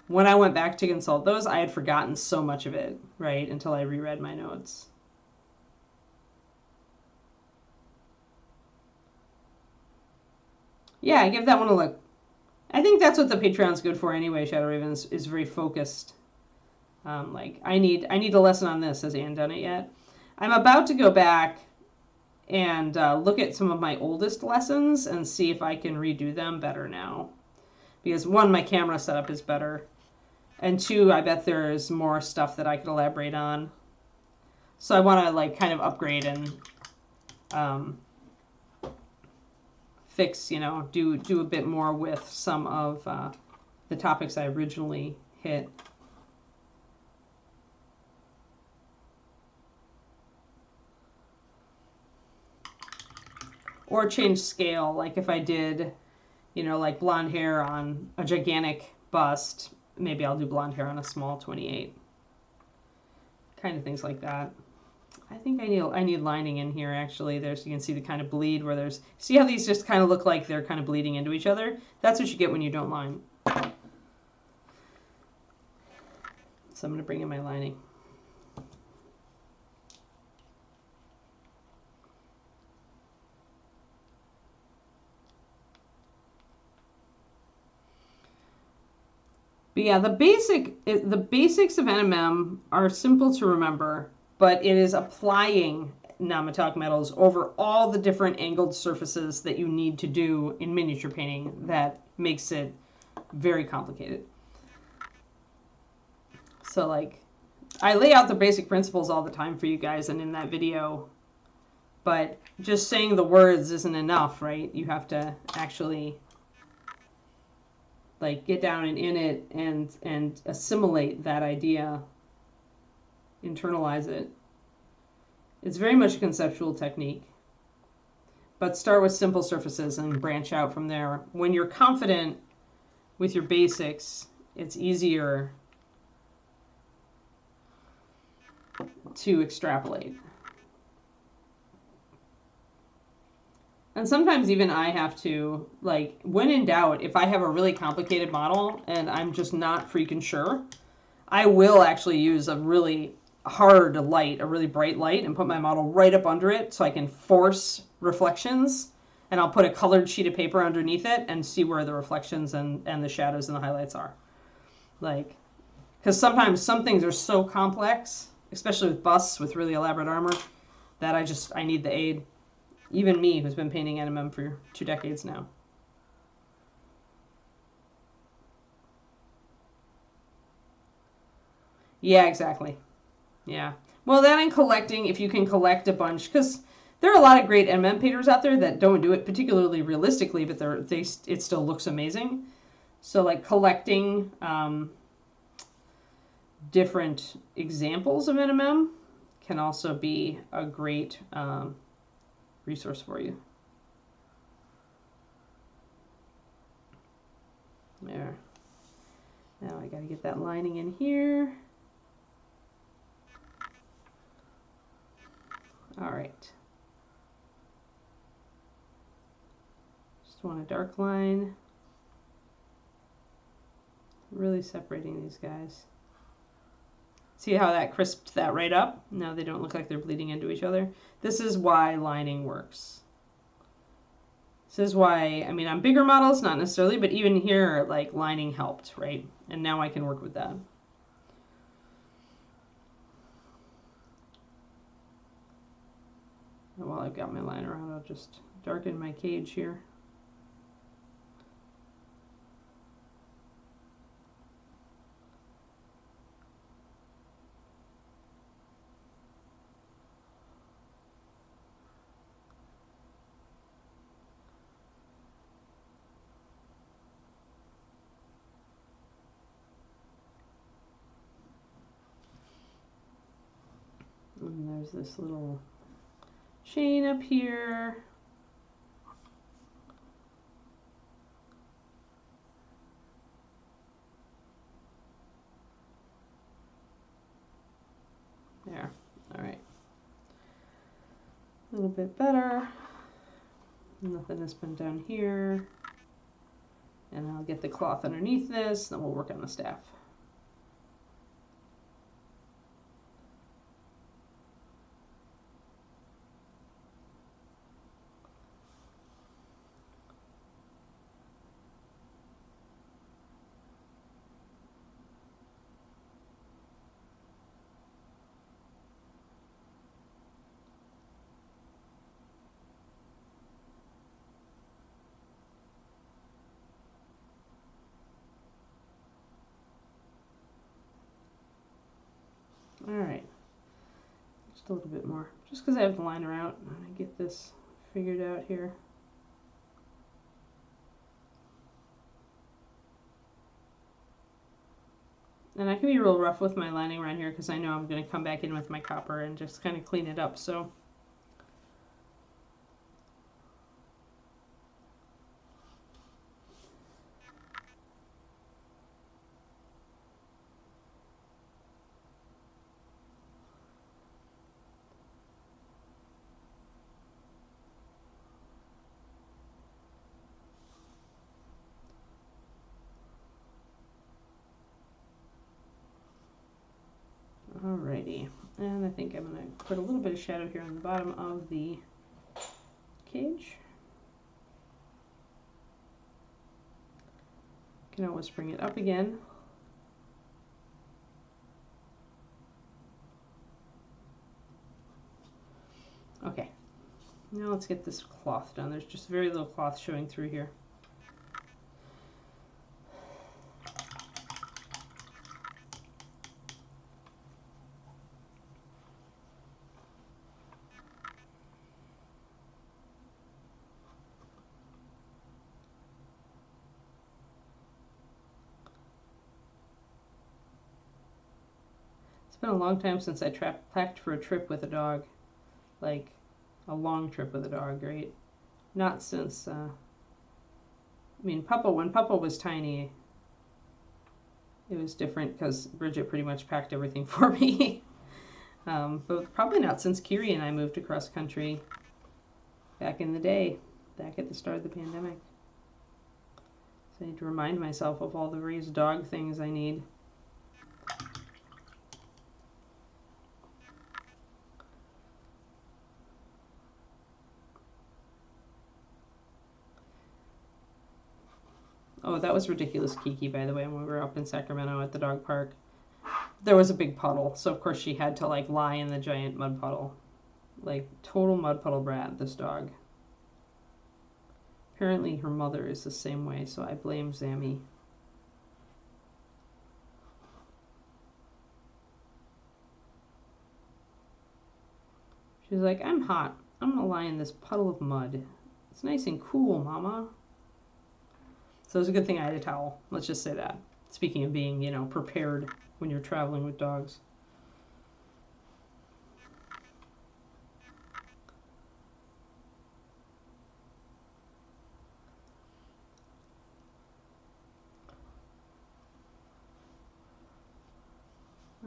when I went back to consult those, I had forgotten so much of it, right, until I reread my notes. Yeah, give that one a look. I think that's what the Patreon's good for anyway. Shadow Raven is very focused. Like I need a lesson on this. Has Anne done it yet? I'm about to go back and look at some of my oldest lessons and see if I can redo them better now. Because one, my camera setup is better, and two, I bet there's more stuff that I could elaborate on. So I want to like kind of upgrade and fix, do a bit more with some of the topics I originally hit. Or change scale, like if I did, like blonde hair on a gigantic bust, maybe I'll do blonde hair on a small 28. Kind of things like that. I think I need lining in here actually. You can see the kind of bleed where see how these just kind of look like they're kind of bleeding into each other? That's what you get when you don't line. So I'm going to bring in my lining. But yeah, the basics of NMM are simple to remember, but it is applying non-metallic metals over all the different angled surfaces that you need to do in miniature painting that makes it very complicated. So like, I lay out the basic principles all the time for you guys and in that video, but just saying the words isn't enough, right? You have to actually like get down and in it and assimilate that idea, internalize it. It's very much a conceptual technique, but start with simple surfaces and branch out from there. When you're confident with your basics, it's easier to extrapolate. And sometimes even I have to, like, when in doubt, if I have a really complicated model and I'm just not freaking sure, I will actually use a really hard light, a really bright light, and put my model right up under it so I can force reflections. And I'll put a colored sheet of paper underneath it and see where the reflections and the shadows and the highlights are. Like, because sometimes some things are so complex, especially with busts with really elaborate armor, that I need the aid. Even me, who's been painting NMM for 2 decades now. Yeah, exactly. Yeah. Well, that and collecting, if you can collect a bunch, because there are a lot of great NMM painters out there that don't do it particularly realistically, but it still looks amazing. So, like, collecting different examples of NMM can also be a great resource for you. There. Now I got to get that lining in here. All right. Just want a dark line. Really separating these guys. See how that crisped that right up? Now they don't look like they're bleeding into each other. This is why lining works. This is why, I mean, on bigger models, not necessarily, but even here, like, lining helped, right? And now I can work with that. And while I've got my line around, I'll just darken my cage here. And there's this little chain up here. There. All right. A little bit better. Nothing has been down here. And I'll get the cloth underneath this, then we'll work on the staff. All right, just a little bit more, just because I have the liner out. I'm gonna get this figured out here. And I can be real rough with my lining around here because I know I'm going to come back in with my copper and just kind of clean it up. So alrighty, and I think I'm going to put a little bit of shadow here on the bottom of the cage. Can always bring it up again. Okay, now let's get this cloth done. There's just very little cloth showing through here. It's been a long time since I packed for a trip with a dog, like a long trip with a dog, right? Not since, I mean, when Puppa was tiny, it was different because Bridget pretty much packed everything for me. But probably not since Kiri and I moved across country back in the day, back at the start of the pandemic. So I need to remind myself of all the various dog things I need. Oh, that was ridiculous, Kiki, by the way, when we were up in Sacramento at the dog park. There was a big puddle, so of course she had to like lie in the giant mud puddle. Like total mud puddle brat, this dog. Apparently her mother is the same way, so I blame Zammy. She's like, I'm hot. I'm gonna lie in this puddle of mud. It's nice and cool, Mama. So it's a good thing I had a towel. Let's just say that. Speaking of being, you know, prepared when you're traveling with dogs.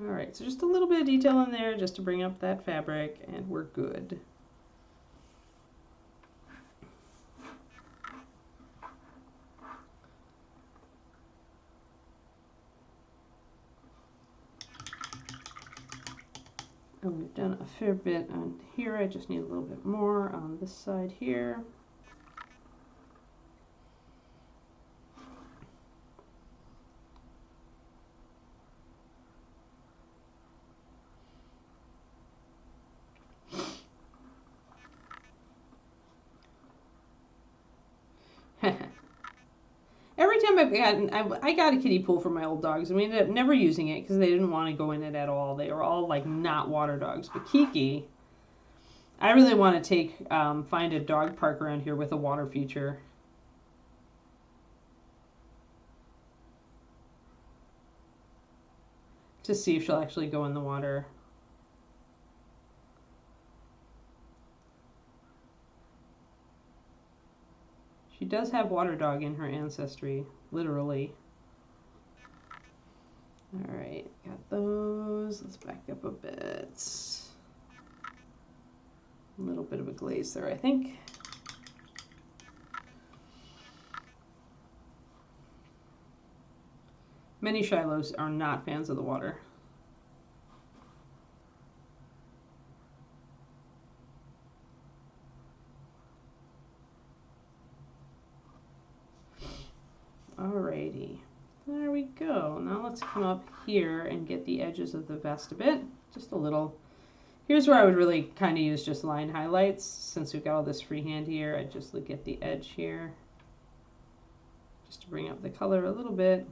Alright, so just a little bit of detail in there just to bring up that fabric, and we're good. And we've done a fair bit on here. I just need a little bit more on this side here. Every time I got a kiddie pool for my old dogs, and we ended up never using it because they didn't want to go in it at all. They were all like not water dogs. But Kiki, I really want to find a dog park around here with a water feature. To see if she'll actually go in the water. does have water dog in her ancestry, literally. All right, got those. Let's back up a bit. A little bit of a glaze there, I think. Many Shilohs are not fans of the water. Alrighty, there we go. Now let's come up here and get the edges of the vest a bit, just a little. Here's where I would really kind of use just line highlights. Since we've got all this freehand here, I'd just look at the edge here, just to bring up the color a little bit.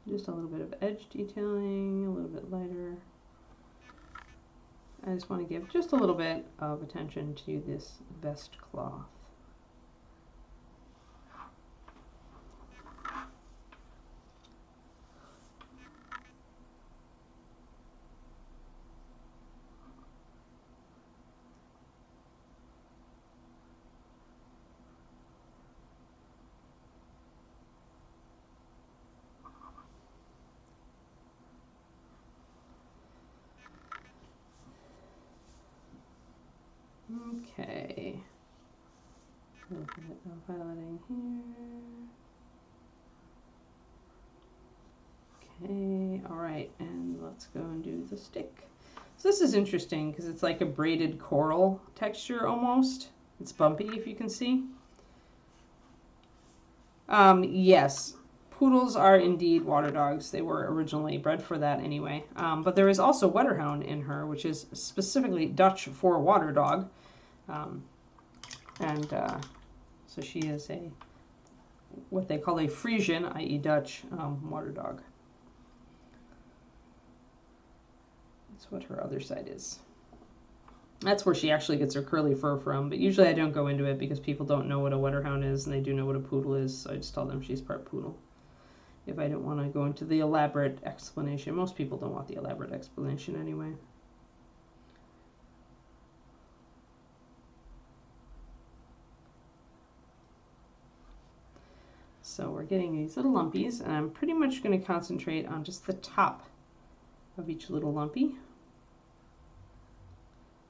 Just a little bit of edge detailing, a little bit lighter. I just want to give just a little bit of attention to this vest cloth. Okay, a little bit of highlighting here. Okay, all right, and let's go and do the stick. So this is interesting because it's like a braided coral texture almost. It's bumpy, if you can see. Yes, poodles are indeed water dogs. They were originally bred for that anyway. But there is also Wetterhound in her, which is specifically Dutch for water dog. So she is a what they call a Frisian, i.e. Dutch, water dog. That's what her other side is. That's where she actually gets her curly fur from, but usually I don't go into it because people don't know what a Wetterhound is and they do know what a poodle is, so I just tell them she's part poodle. If I don't want to go into the elaborate explanation. Most people don't want the elaborate explanation anyway. So we're getting these little lumpies, and I'm pretty much going to concentrate on just the top of each little lumpy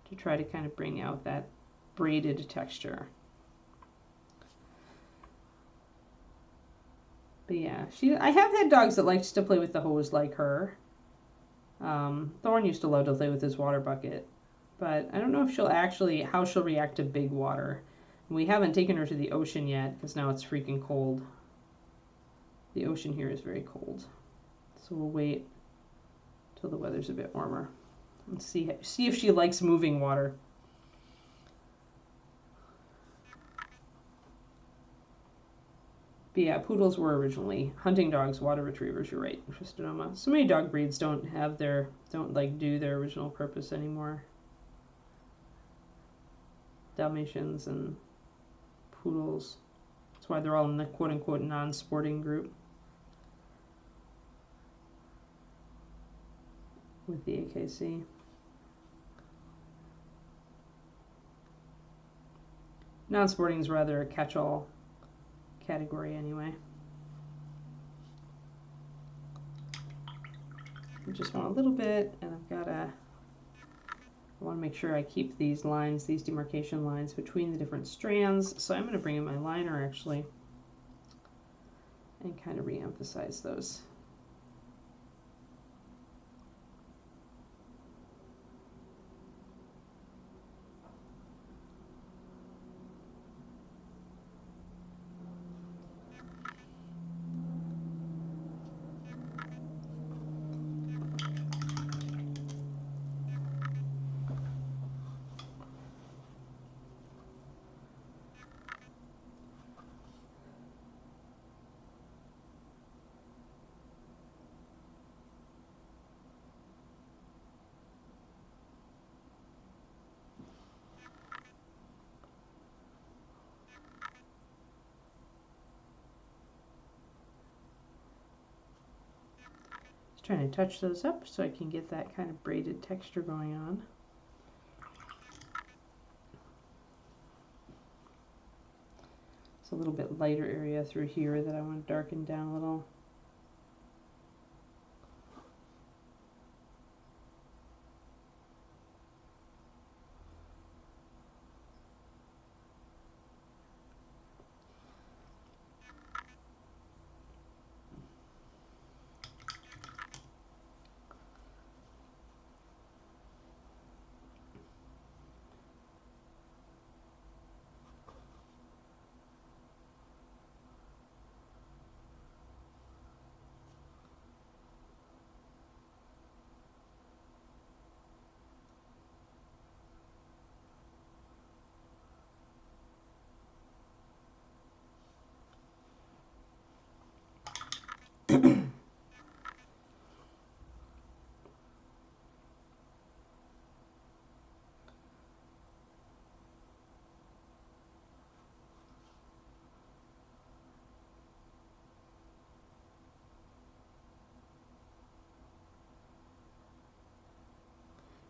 to try to kind of bring out that braided texture. But yeah, I have had dogs that liked to play with the hose like her. Thorn used to love to play with his water bucket, but I don't know if how she'll react to big water. We haven't taken her to the ocean yet because now it's freaking cold. The ocean here is very cold, so we'll wait till the weather's a bit warmer and see if she likes moving water. But yeah, poodles were originally hunting dogs, water retrievers. You're right, Tristodoma. So many dog breeds don't do their original purpose anymore. Dalmatians and poodles. That's why they're all in the quote-unquote non-sporting group with the AKC. Non-sporting is rather a catch-all category anyway. I just want a little bit, and I want to make sure I keep these lines, these demarcation lines between the different strands. So I'm going to bring in my liner actually and kind of re-emphasize those. Trying to touch those up so I can get that kind of braided texture going on. It's a little bit lighter area through here that I want to darken down a little.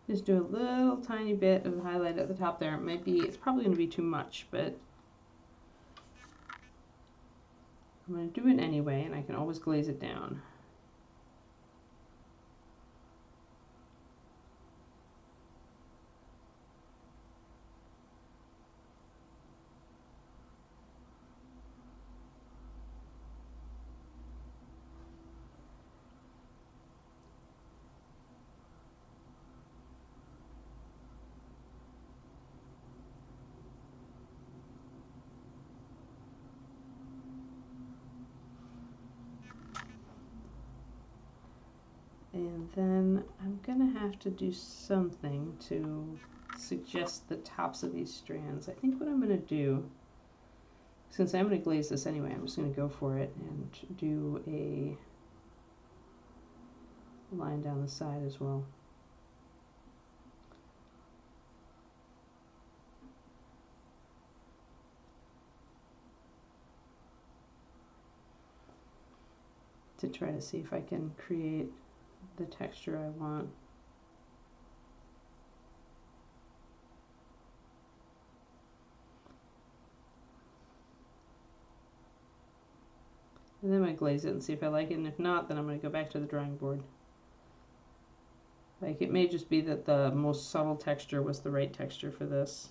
Just do a little tiny bit of highlight at the top there. It might be, it's probably going to be too much, but I'm going to do it anyway, and I can always glaze it down. And then I'm going to have to do something to suggest the tops of these strands. I think what I'm going to do, since I'm going to glaze this anyway, I'm just going to go for it and do a line down the side as well. To try to see if I can create the texture I want. And then I'm going to glaze it and see if I like it, and if not, then I'm going to go back to the drawing board. Like, it may just be that the most subtle texture was the right texture for this.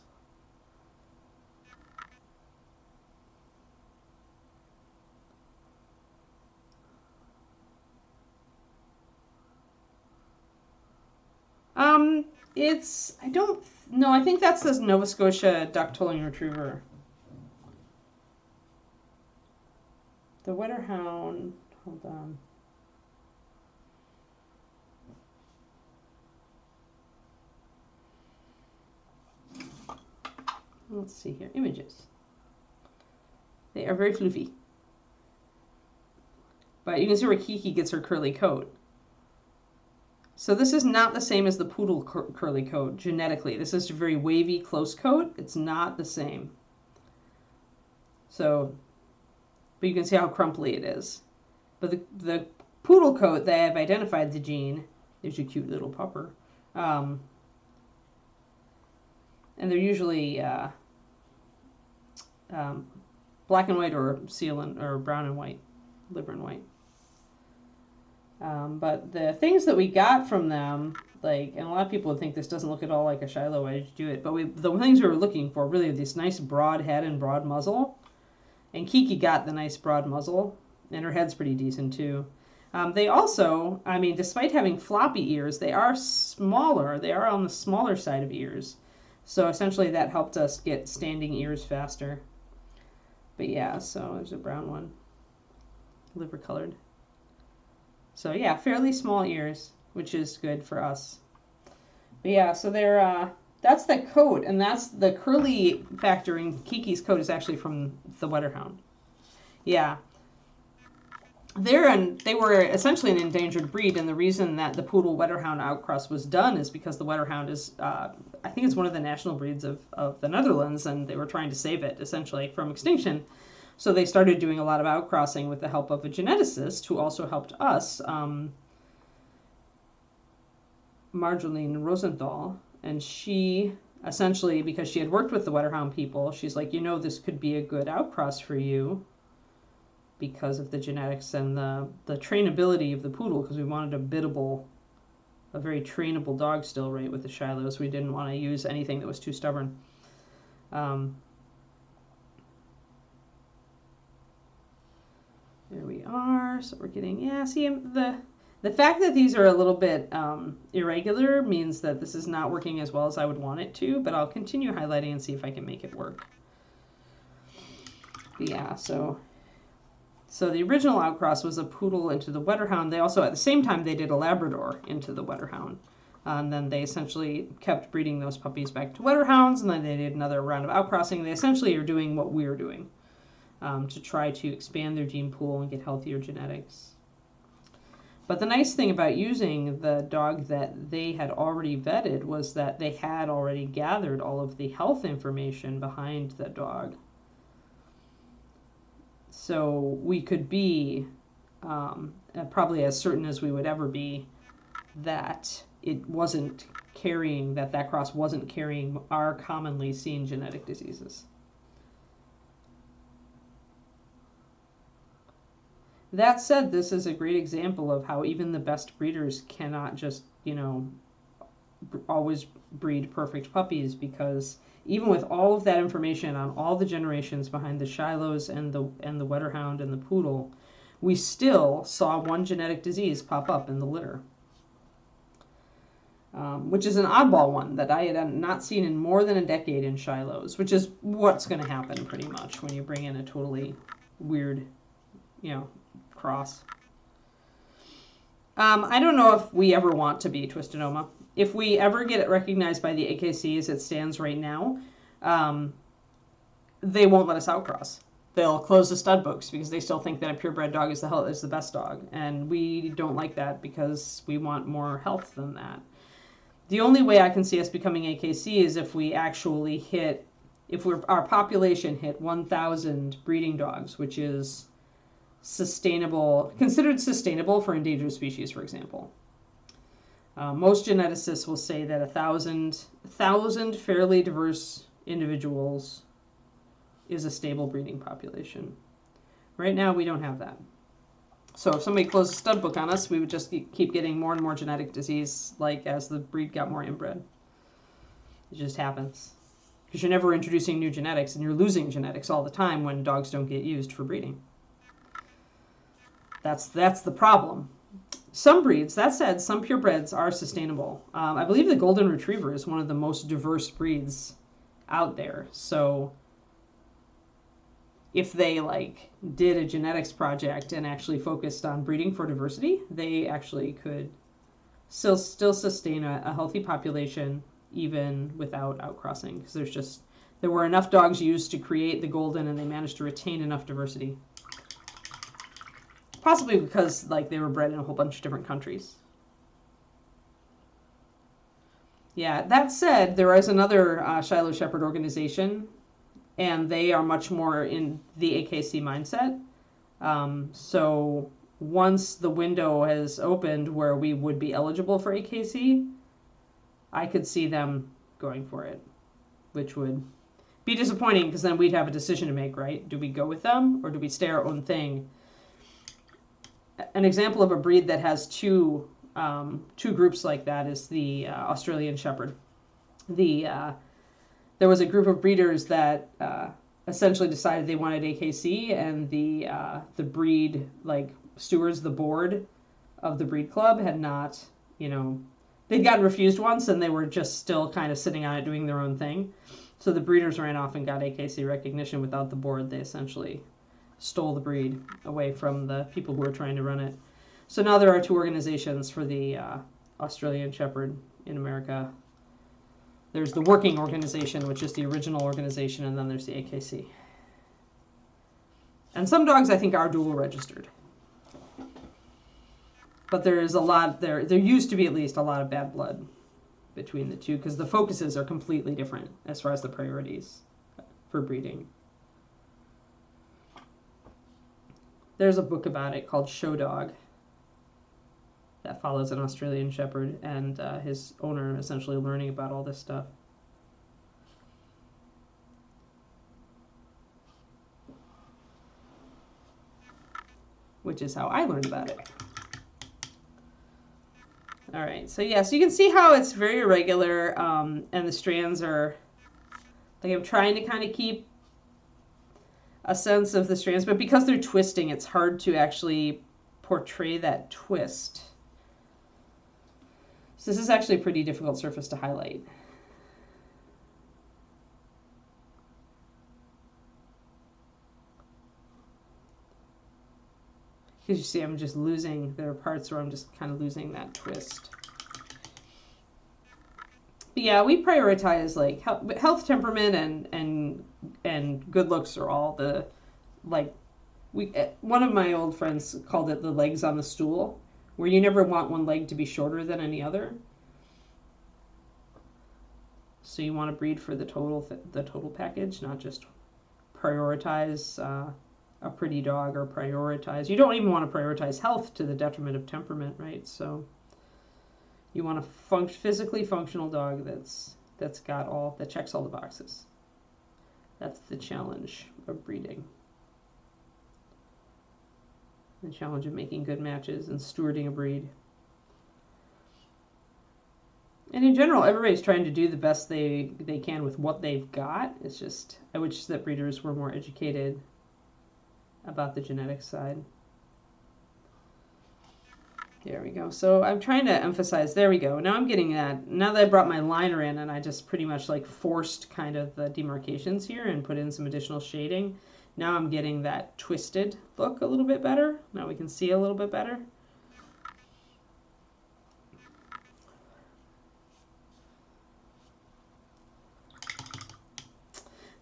I don't know, I think that's this Nova Scotia duck-tolling retriever. The Wetterhound, hold on. Let's see here, images. They are very floofy. But you can see where Kiki gets her curly coat. So this is not the same as the poodle curly coat genetically. This is a very wavy, close coat. It's not the same. So, but you can see how crumply it is. But the poodle coat, they have identified the gene. There's a cute little pupper. And they're usually black and white or seal and, or brown and white, liver and white. But the things that we got from them, like, and a lot of people would think this doesn't look at all like a Shiloh. Why did you do it? But the things we were looking for really are this nice broad head and broad muzzle. And Kiki got the nice broad muzzle, and her head's pretty decent too. They also, I mean, despite having floppy ears, they are smaller. They are on the smaller side of ears. So essentially that helped us get standing ears faster. But yeah, so there's a brown one, liver colored. So yeah, fairly small ears, which is good for us. But yeah, so they're, that's the coat, and that's the curly factor in Kiki's coat is actually from the Wetterhound. Yeah. They were essentially an endangered breed, and the reason that the Poodle Wetterhound outcross was done is because the Wetterhound is, I think it's one of the national breeds of the Netherlands, and they were trying to save it, essentially, from extinction. So they started doing a lot of outcrossing with the help of a geneticist who also helped us Marjolaine Rosenthal, and she essentially, because she had worked with the Wetterhound people, she's like, you know, this could be a good outcross for you because of the genetics and the trainability of the poodle, because we wanted a very trainable dog still, right, with the Shilohs. We didn't want to use anything that was too stubborn. There we are. So we're getting, yeah, see, the fact that these are a little bit irregular means that this is not working as well as I would want it to, but I'll continue highlighting and see if I can make it work. But yeah, so the original outcross was a poodle into the Wetterhound. They also, at the same time, they did a Labrador into the Wetterhound. And then they essentially kept breeding those puppies back to Wetterhounds, and then they did another round of outcrossing. They essentially are doing what we're doing to try to expand their gene pool and get healthier genetics. But the nice thing about using the dog that they had already vetted was that they had already gathered all of the health information behind the dog. So we could be probably as certain as we would ever be that it wasn't carrying, that cross wasn't carrying our commonly seen genetic diseases. That said, this is a great example of how even the best breeders cannot just, always breed perfect puppies, because even with all of that information on all the generations behind the Shilohs and the Wetterhound and the Poodle, we still saw one genetic disease pop up in the litter, which is an oddball one that I had not seen in more than a decade in Shilohs, which is what's going to happen pretty much when you bring in a totally weird, cross. I don't know if we ever want to be Twistedoma. If we ever get it recognized by the AKC as it stands right now, they won't let us outcross. They'll close the stud books because they still think that a purebred dog is the best dog, and we don't like that because we want more health than that. The only way I can see us becoming AKC is if we actually our population hit 1,000 breeding dogs, which is considered sustainable for endangered species, for example. Most geneticists will say that 1,000 fairly diverse individuals is a stable breeding population. Right now, we don't have that. So if somebody closed a stud book on us, we would just keep getting more and more genetic disease, like as the breed got more inbred. It just happens. Because you're never introducing new genetics, and you're losing genetics all the time when dogs don't get used for breeding. That's the problem. Some breeds, that said, some purebreds are sustainable. I believe the Golden Retriever is one of the most diverse breeds out there. So if they did a genetics project and actually focused on breeding for diversity, they actually could still sustain a healthy population even without outcrossing, because there were enough dogs used to create the Golden, and they managed to retain enough diversity. Possibly because they were bred in a whole bunch of different countries. Yeah, that said, there is another Shiloh Shepherd organization, and they are much more in the AKC mindset. So once the window has opened where we would be eligible for AKC, I could see them going for it, which would be disappointing because then we'd have a decision to make, right? Do we go with them or do we stay our own thing? An example of a breed that has two groups like that is the Australian Shepherd. There was a group of breeders that essentially decided they wanted AKC, and the breed stewards, the board of the breed club, had not, they'd gotten refused once, and they were just still kind of sitting on it doing their own thing. So the breeders ran off and got AKC recognition without the board. They essentially stole the breed away from the people who were trying to run it. So now there are two organizations for the Australian Shepherd in America. There's the working organization, which is the original organization, and then there's the AKC. And some dogs, I think, are dual registered. But there is a lot, there used to be at least a lot of bad blood between the two, because the focuses are completely different as far as the priorities for breeding. There's a book about it called Show Dog that follows an Australian Shepherd and his owner essentially learning about all this stuff. Which is how I learned about it. All right, so yeah, so you can see how it's very irregular, and the strands are, like, I'm trying to kind of keep a sense of the strands, but because they're twisting, it's hard to actually portray that twist. So this is actually a pretty difficult surface to highlight. Because you see, I'm just losing, there are parts where I'm just kind of losing that twist. But yeah, we prioritize like health, temperament, and good looks are all the, like, one of my old friends called it the legs on the stool, where you never want one leg to be shorter than any other. So you want to breed for the total package, not just prioritize a pretty dog or prioritize. You don't even want to prioritize health to the detriment of temperament, right? So you want a physically functional dog that checks all the boxes. That's the challenge of breeding. The challenge of making good matches and stewarding a breed. And in general, everybody's trying to do the best they can with what they've got. It's just, I wish that breeders were more educated about the genetics side. There we go. So I'm trying to emphasize, there we go. Now I'm getting that. Now that I brought my liner in and I just pretty much like forced kind of the demarcations here and put in some additional shading. Now I'm getting that twisted look a little bit better. Now we can see a little bit better.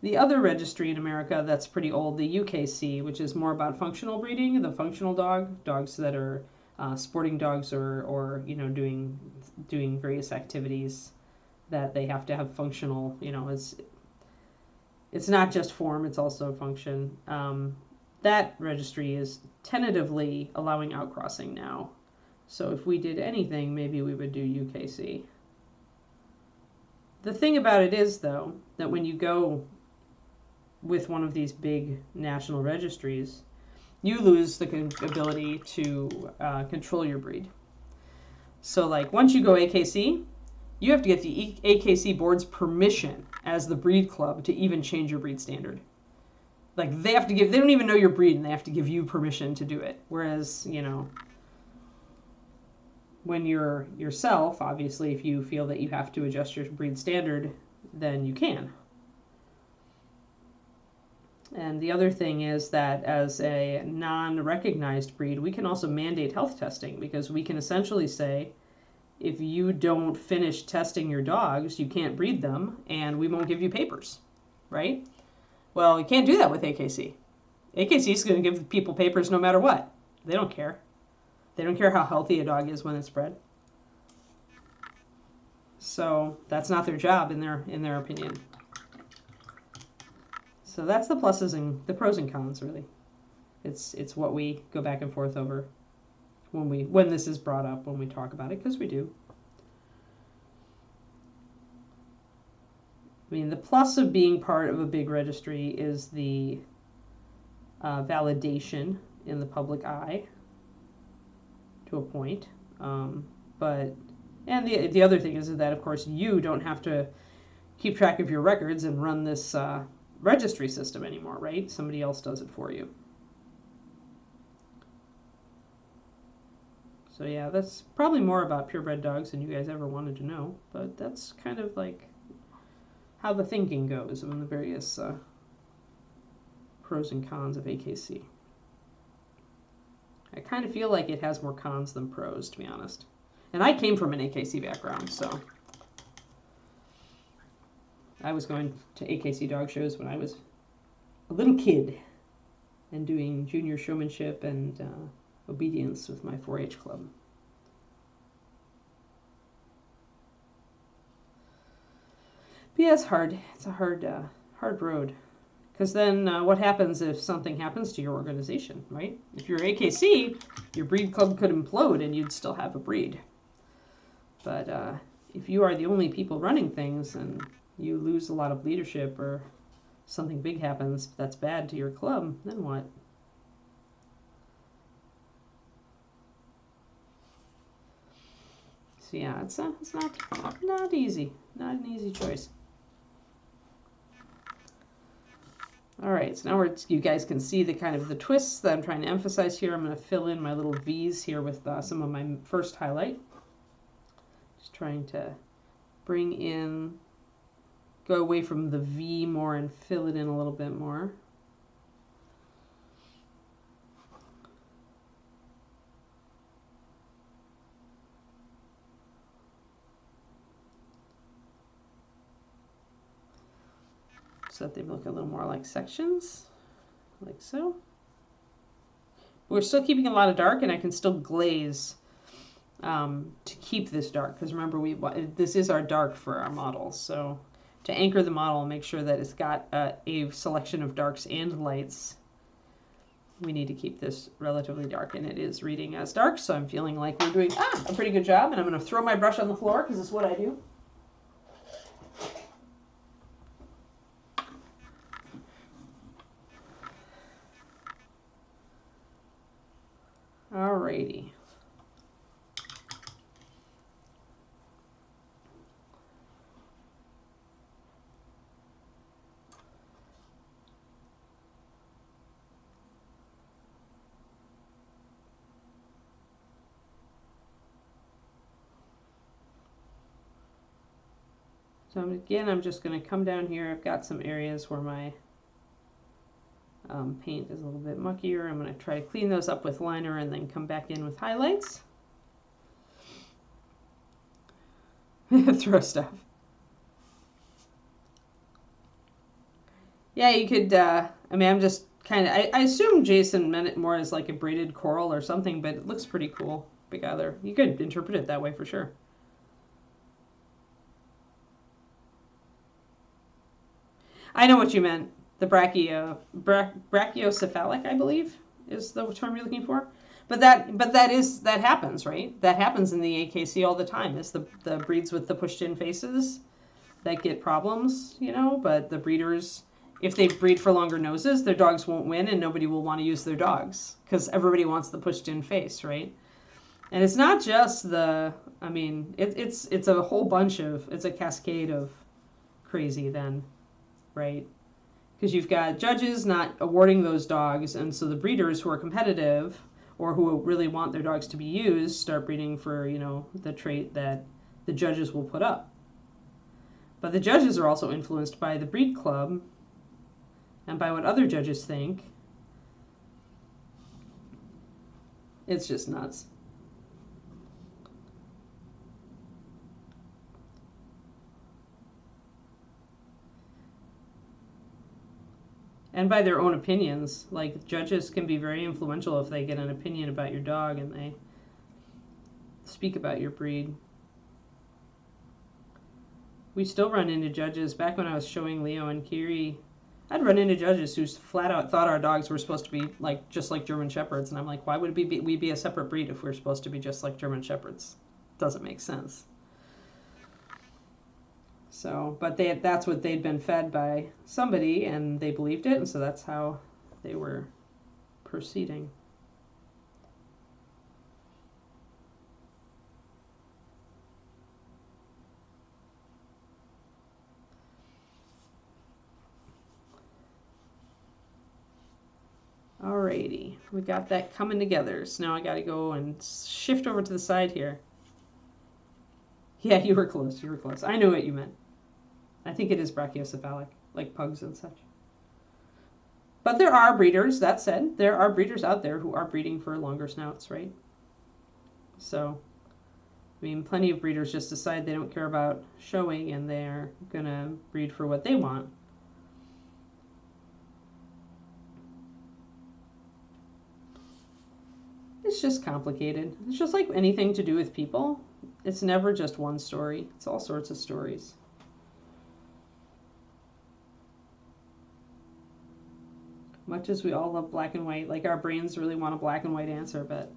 The other registry in America that's pretty old, the UKC, which is more about functional breeding, the functional dogs that are sporting dogs or you know, doing various activities that they have to have functional, you know, it's not just form, it's also function. That registry is tentatively allowing outcrossing now. So if we did anything, maybe we would do UKC. The thing about it is, though, that when you go with one of these big national registries, you lose the ability to control your breed. So like once you go AKC, you have to get the AKC board's permission as the breed club to even change your breed standard. Like they don't even know your breed and they have to give you permission to do it. Whereas, you know, when you're yourself, obviously, if you feel that you have to adjust your breed standard, then you can. And the other thing is that as a non-recognized breed, we can also mandate health testing, because we can essentially say, if you don't finish testing your dogs, you can't breed them, and we won't give you papers, right? Well, you can't do that with AKC. AKC is going to give people papers no matter what. They don't care. They don't care how healthy a dog is when it's bred. So that's not their job in their opinion. So that's the pluses and the pros and cons, really. It's what we go back and forth over when this is brought up, when we talk about it, because we do. I mean, the plus of being part of a big registry is the validation in the public eye to a point. And the other thing is that, of course, you don't have to keep track of your records and run this registry system anymore, right? Somebody else does it for you. So yeah, that's probably more about purebred dogs than you guys ever wanted to know, but that's kind of like how the thinking goes on the various pros and cons of AKC. I kind of feel like it has more cons than pros, to be honest. And I came from an AKC background, so I was going to AKC dog shows when I was a little kid and doing junior showmanship and obedience with my 4-H club. But yeah, it's hard. It's a hard road Because then what happens if something happens to your organization, right? If you're AKC, your breed club could implode and you'd still have a breed. But if you are the only people running things and you lose a lot of leadership or something big happens that's bad to your club, then what? So yeah, it's not easy. Not an easy choice. All right, so now you guys can see the kind of the twists that I'm trying to emphasize here. I'm going to fill in my little V's here with some of my first highlight. Just trying to bring in, go away from the V more and fill it in a little bit more. So that they look a little more like sections, like so. We're still keeping a lot of dark, and I can still glaze to keep this dark, because remember, this is our dark for our models. So to anchor the model and make sure that it's got a selection of darks and lights, we need to keep this relatively dark, and it is reading as dark, so I'm feeling like we're doing a pretty good job, and I'm going to throw my brush on the floor, because it's what I do. Alrighty. So again, I'm just going to come down here. I've got some areas where my paint is a little bit muckier. I'm going to try to clean those up with liner and then come back in with highlights. Throw stuff. Yeah, you could, I mean, I'm just kind of, I assume Jason meant it more as like a braided coral or something, but it looks pretty cool together. You could interpret it that way for sure. I know what you meant. The brachiocephalic, I believe, is the term you're looking for. But that happens, right? That happens in the AKC all the time. It's the breeds with the pushed-in faces that get problems, you know. But the breeders, if they breed for longer noses, their dogs won't win, and nobody will want to use their dogs because everybody wants the pushed-in face, right? And it's not just the. I mean, it's a whole bunch of. It's a cascade of crazy then. Right? Because you've got judges not awarding those dogs, and so the breeders who are competitive or who really want their dogs to be used start breeding for, you know, the trait that the judges will put up. But the judges are also influenced by the breed club and by what other judges think. It's just nuts. And by their own opinions. Like, judges can be very influential if they get an opinion about your dog and they speak about your breed. We still run into judges. Back when I was showing Leo and Kiri, I'd run into judges who flat out thought our dogs were supposed to be like just like German Shepherds. And I'm like, why would we be a separate breed if we're supposed to be just like German Shepherds? Doesn't make sense. So, but that's what they'd been fed by somebody, and they believed it, and so that's how they were proceeding. Alrighty, we got that coming together. So now I got to go and shift over to the side here. Yeah, you were close. You were close. I knew what you meant. I think it is brachiocephalic, like pugs and such. But there are breeders, that said, there are breeders out there who are breeding for longer snouts, right? So, I mean, plenty of breeders just decide they don't care about showing and they're going to breed for what they want. It's just complicated. It's just like anything to do with people. It's never just one story. It's all sorts of stories. Much as we all love black and white, like our brains really want a black and white answer, but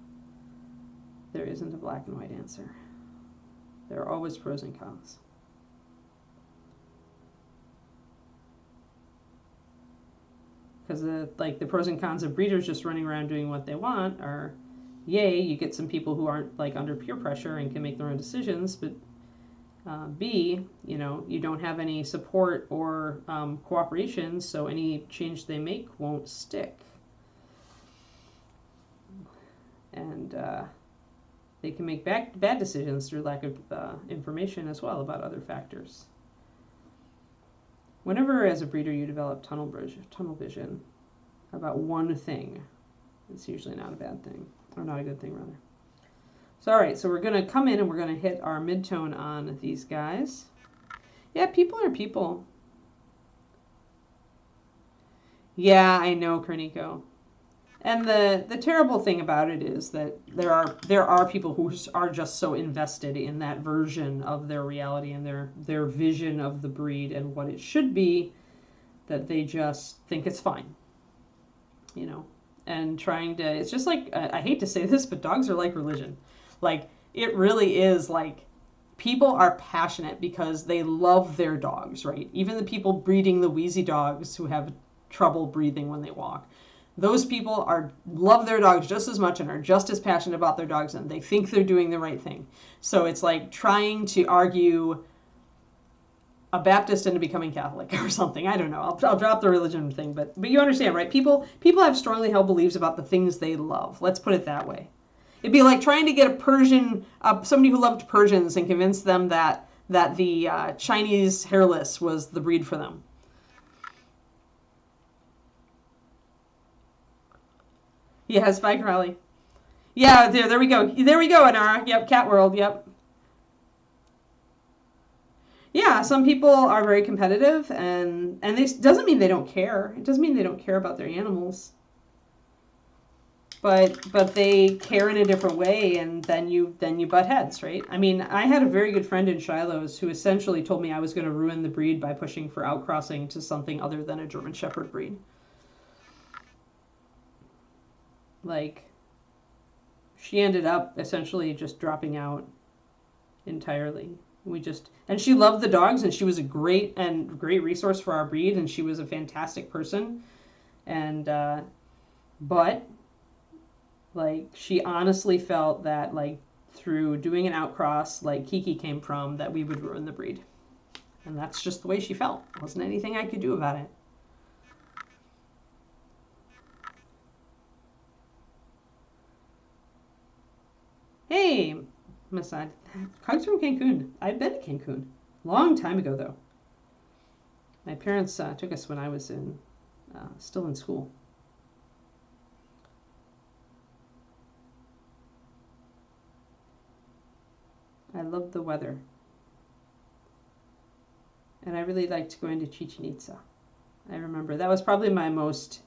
there isn't a black and white answer. There are always pros and cons. Because the pros and cons of breeders just running around doing what they want are, yay, you get some people who aren't like under peer pressure and can make their own decisions, but B, you don't have any support or cooperation, so any change they make won't stick. And they can make bad decisions through lack of information as well about other factors. Whenever, as a breeder, you develop tunnel vision about one thing, it's usually not a bad thing, or not a good thing, rather. So, all right, so we're going to come in and we're going to hit our mid-tone on these guys. Yeah, people are people. Yeah, I know, Kerniko. And the terrible thing about it is that there are people who are just so invested in that version of their reality and their vision of the breed and what it should be that they just think it's fine. And trying to, it's just like, I hate to say this, but dogs are like religion. Like, it really is like, people are passionate because they love their dogs, right? Even the people breeding the wheezy dogs who have trouble breathing when they walk. Those people love their dogs just as much and are just as passionate about their dogs, and they think they're doing the right thing. So it's like trying to argue a Baptist into becoming Catholic or something. I don't know. I'll drop the religion thing, but you understand, right? People have strongly held beliefs about the things they love. Let's put it that way. It'd be like trying to get a Persian, somebody who loved Persians, and convince them that the Chinese hairless was the breed for them. Yeah, Spy Crowley. Yeah, there we go. There we go, Anara. Yep, Cat World. Yep. Yeah, some people are very competitive, and this doesn't mean they don't care. It doesn't mean they don't care about their animals. But they care in a different way, and then you butt heads, right? I mean, I had a very good friend in Shiloh's who essentially told me I was going to ruin the breed by pushing for outcrossing to something other than a German Shepherd breed. Like, she ended up essentially just dropping out entirely. And she loved the dogs, and she was a great resource for our breed, and she was a fantastic person. And but like, she honestly felt that, like, through doing an outcross like Kiki came from, that we would ruin the breed. And that's just the way she felt. There wasn't anything I could do about it. Hey, Masad. Hugs from Cancun. I've been to Cancun. Long time ago, though. My parents took us when I was still in school. I loved the weather. And I really liked going to Chichen Itza. I remember that was probably my most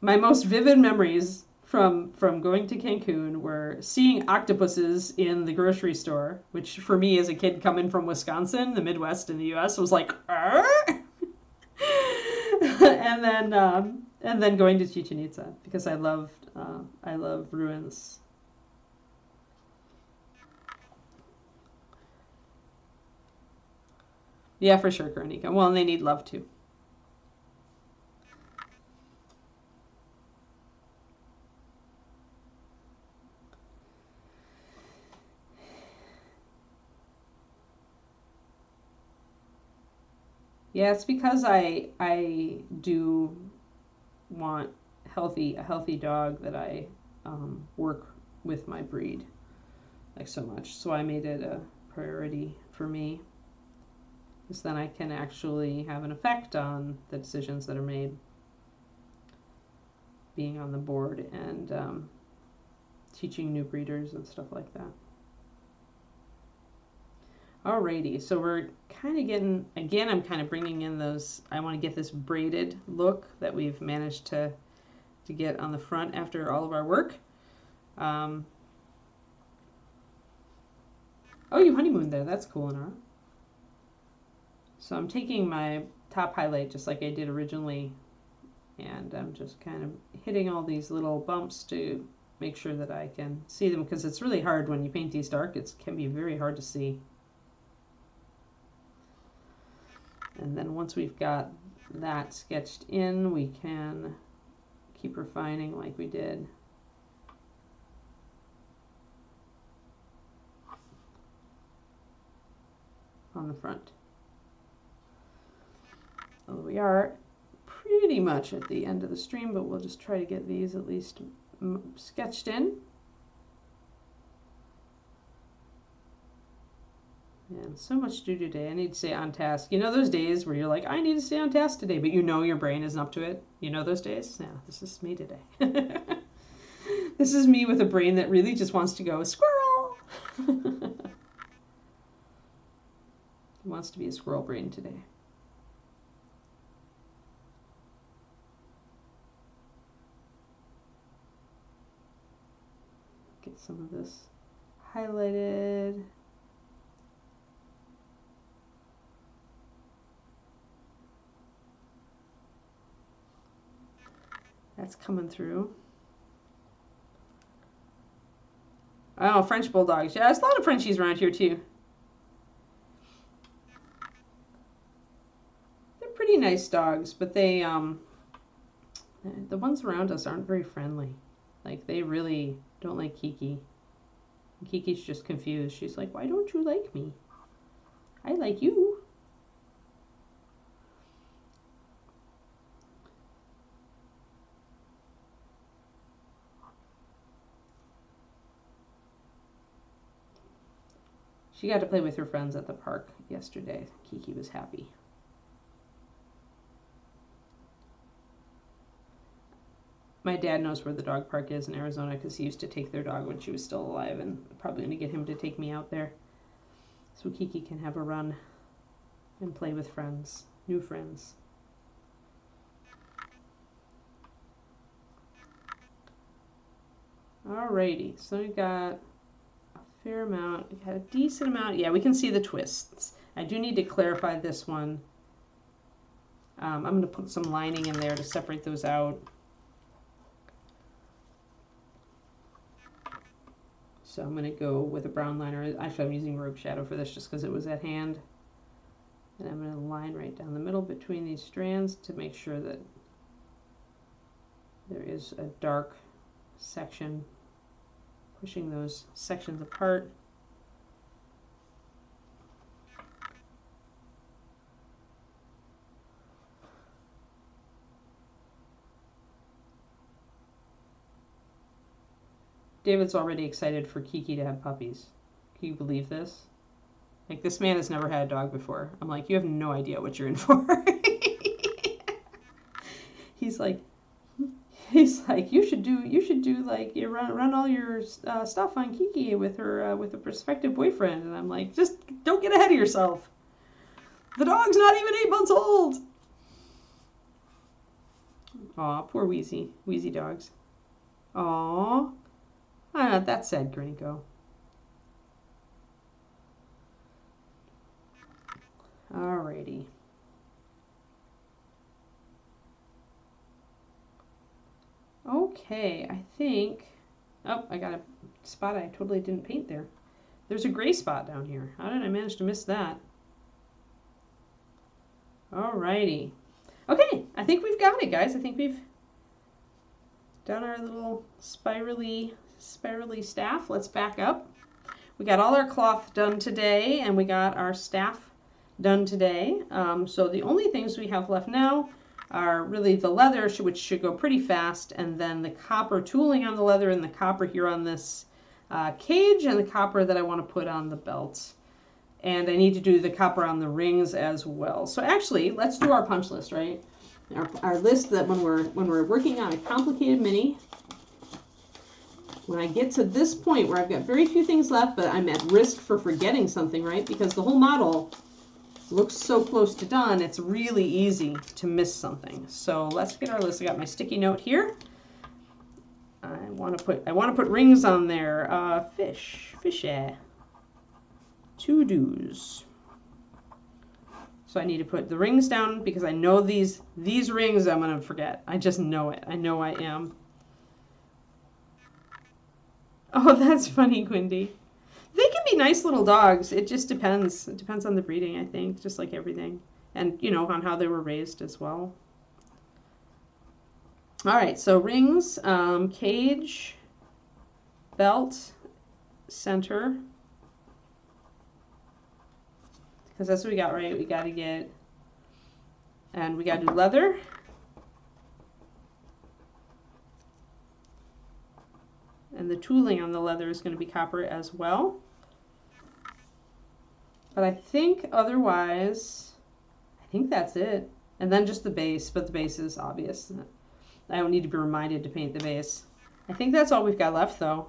vivid memories from going to Cancun were seeing octopuses in the grocery store, which for me as a kid coming from Wisconsin, the Midwest in the U.S., was like, and then going to Chichen Itza because I love ruins. Yeah, for sure, Karonika. Well, and they need love too. Yeah, it's because I do want a healthy dog that I work with my breed like so much. So I made it a priority for me, because then I can actually have an effect on the decisions that are made, being on the board and teaching new breeders and stuff like that. Alrighty, so we're kind of getting, again, I'm kind of bringing in those, I want to get this braided look that we've managed to get on the front after all of our work. Oh, you honeymooned there. That's cool, Nora. So I'm taking my top highlight just like I did originally And I'm just kind of hitting all these little bumps to make sure that I can see them, because it's really hard when you paint these dark. It can be very hard to see. And then once we've got that sketched in, we can keep refining like we did. On the front. Well, we are pretty much at the end of the stream, but we'll just try to get these at least sketched in. And so much to do today. I need to stay on task. You know those days where you're like, I need to stay on task today, but you know your brain isn't up to it? You know those days? Yeah, this is me today. This is me with a brain that really just wants to go, squirrel! Wants to be a squirrel brain today. Get some of this highlighted. That's coming through. Oh, French bulldogs. Yeah, there's a lot of Frenchies around here too. They're pretty nice dogs, but they the ones around us aren't very friendly. Like, they really don't like Kiki. Kiki's just confused. She's like, why don't you like me? I like you. She got to play with her friends at the park yesterday. Kiki was happy. My dad knows where the dog park is in Arizona because he used to take their dog when she was still alive, and I'm probably going to get him to take me out there so Kiki can have a run and play with friends, new friends. Alrighty, so we got a fair amount, we got a decent amount. Yeah, we can see the twists. I do need to clarify this one. I'm going to put some lining in there to separate those out. So I'm going to go with a brown liner. Actually, I'm using Rogue Shadow for this just because it was at hand. And I'm going to line right down the middle between these strands to make sure that there is a dark section, pushing those sections apart. David's already excited for Kiki to have puppies. Can you believe this? Like, this man has never had a dog before. I'm like, you have no idea what you're in for. He's like, you should do like, you run all your stuff on Kiki with a prospective boyfriend. And I'm like, just don't get ahead of yourself. The dog's not even 8 months old. Aw, poor Wheezy dogs. Aw. That's sad, Gringo. Alrighty. Okay, I think... Oh, I got a spot I totally didn't paint there. There's a gray spot down here. How did I manage to miss that? Alrighty. Okay, I think we've got it, guys. I think we've done our little spirally staff. Let's back up. We got all our cloth done today, and we got our staff done today. So the only things we have left now are really the leather, which should go pretty fast, and then the copper tooling on the leather, and the copper here on this cage, and the copper that I want to put on the belt. And I need to do the copper on the rings as well. So actually, let's do our punch list, right? Our list that when we're working on a complicated mini, when I get to this point where I've got very few things left, but I'm at risk for forgetting something, right? Because the whole model looks so close to done, it's really easy to miss something. So let's get our list. I got my sticky note here. I want to put rings on there. Fishy. To-dos. So I need to put the rings down because I know these rings I'm going to forget. I just know it. I know I am. Oh, that's funny, Quindy. They can be nice little dogs. It just depends. It depends on the breeding, I think, just like everything. And, you know, on how they were raised as well. All right, so rings, cage, belt, center. Because that's what we got, right? We got to get, and we got to do leather. And the tooling on the leather is going to be copper as well. But I think otherwise, I think that's it. And then just the base, but the base is obvious. I don't need to be reminded to paint the base. I think that's all we've got left, though.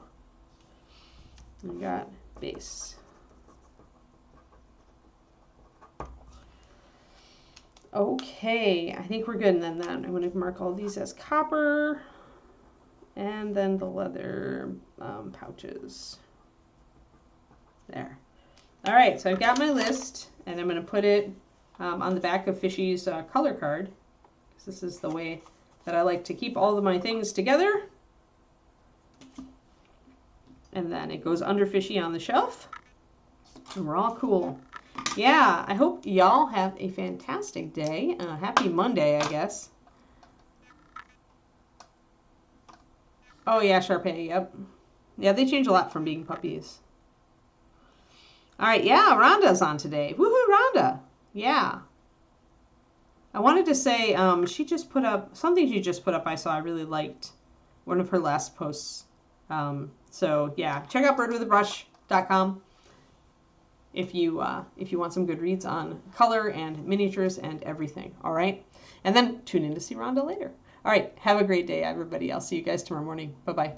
We got base. Okay, I think we're good. And then I'm going to mark all these as copper. And then the leather pouches. There. All right, so I've got my list, and I'm going to put it on the back of Fishy's color card. Because this is the way that I like to keep all of my things together. And then it goes under Fishy on the shelf. And we're all cool. Yeah, I hope y'all have a fantastic day. Happy Monday, I guess. Oh, yeah, Sharpay, yep. Yeah, they change a lot from being puppies. All right, yeah, Rhonda's on today. Woohoo, Rhonda. Yeah. I wanted to say she just put up, something she just put up I saw I really liked. One of her last posts. So, yeah, check out birdwithabrush.com if you want some good reads on color and miniatures and everything, all right? And then tune in to see Rhonda later. All right, have a great day, everybody. I'll see you guys tomorrow morning. Bye-bye.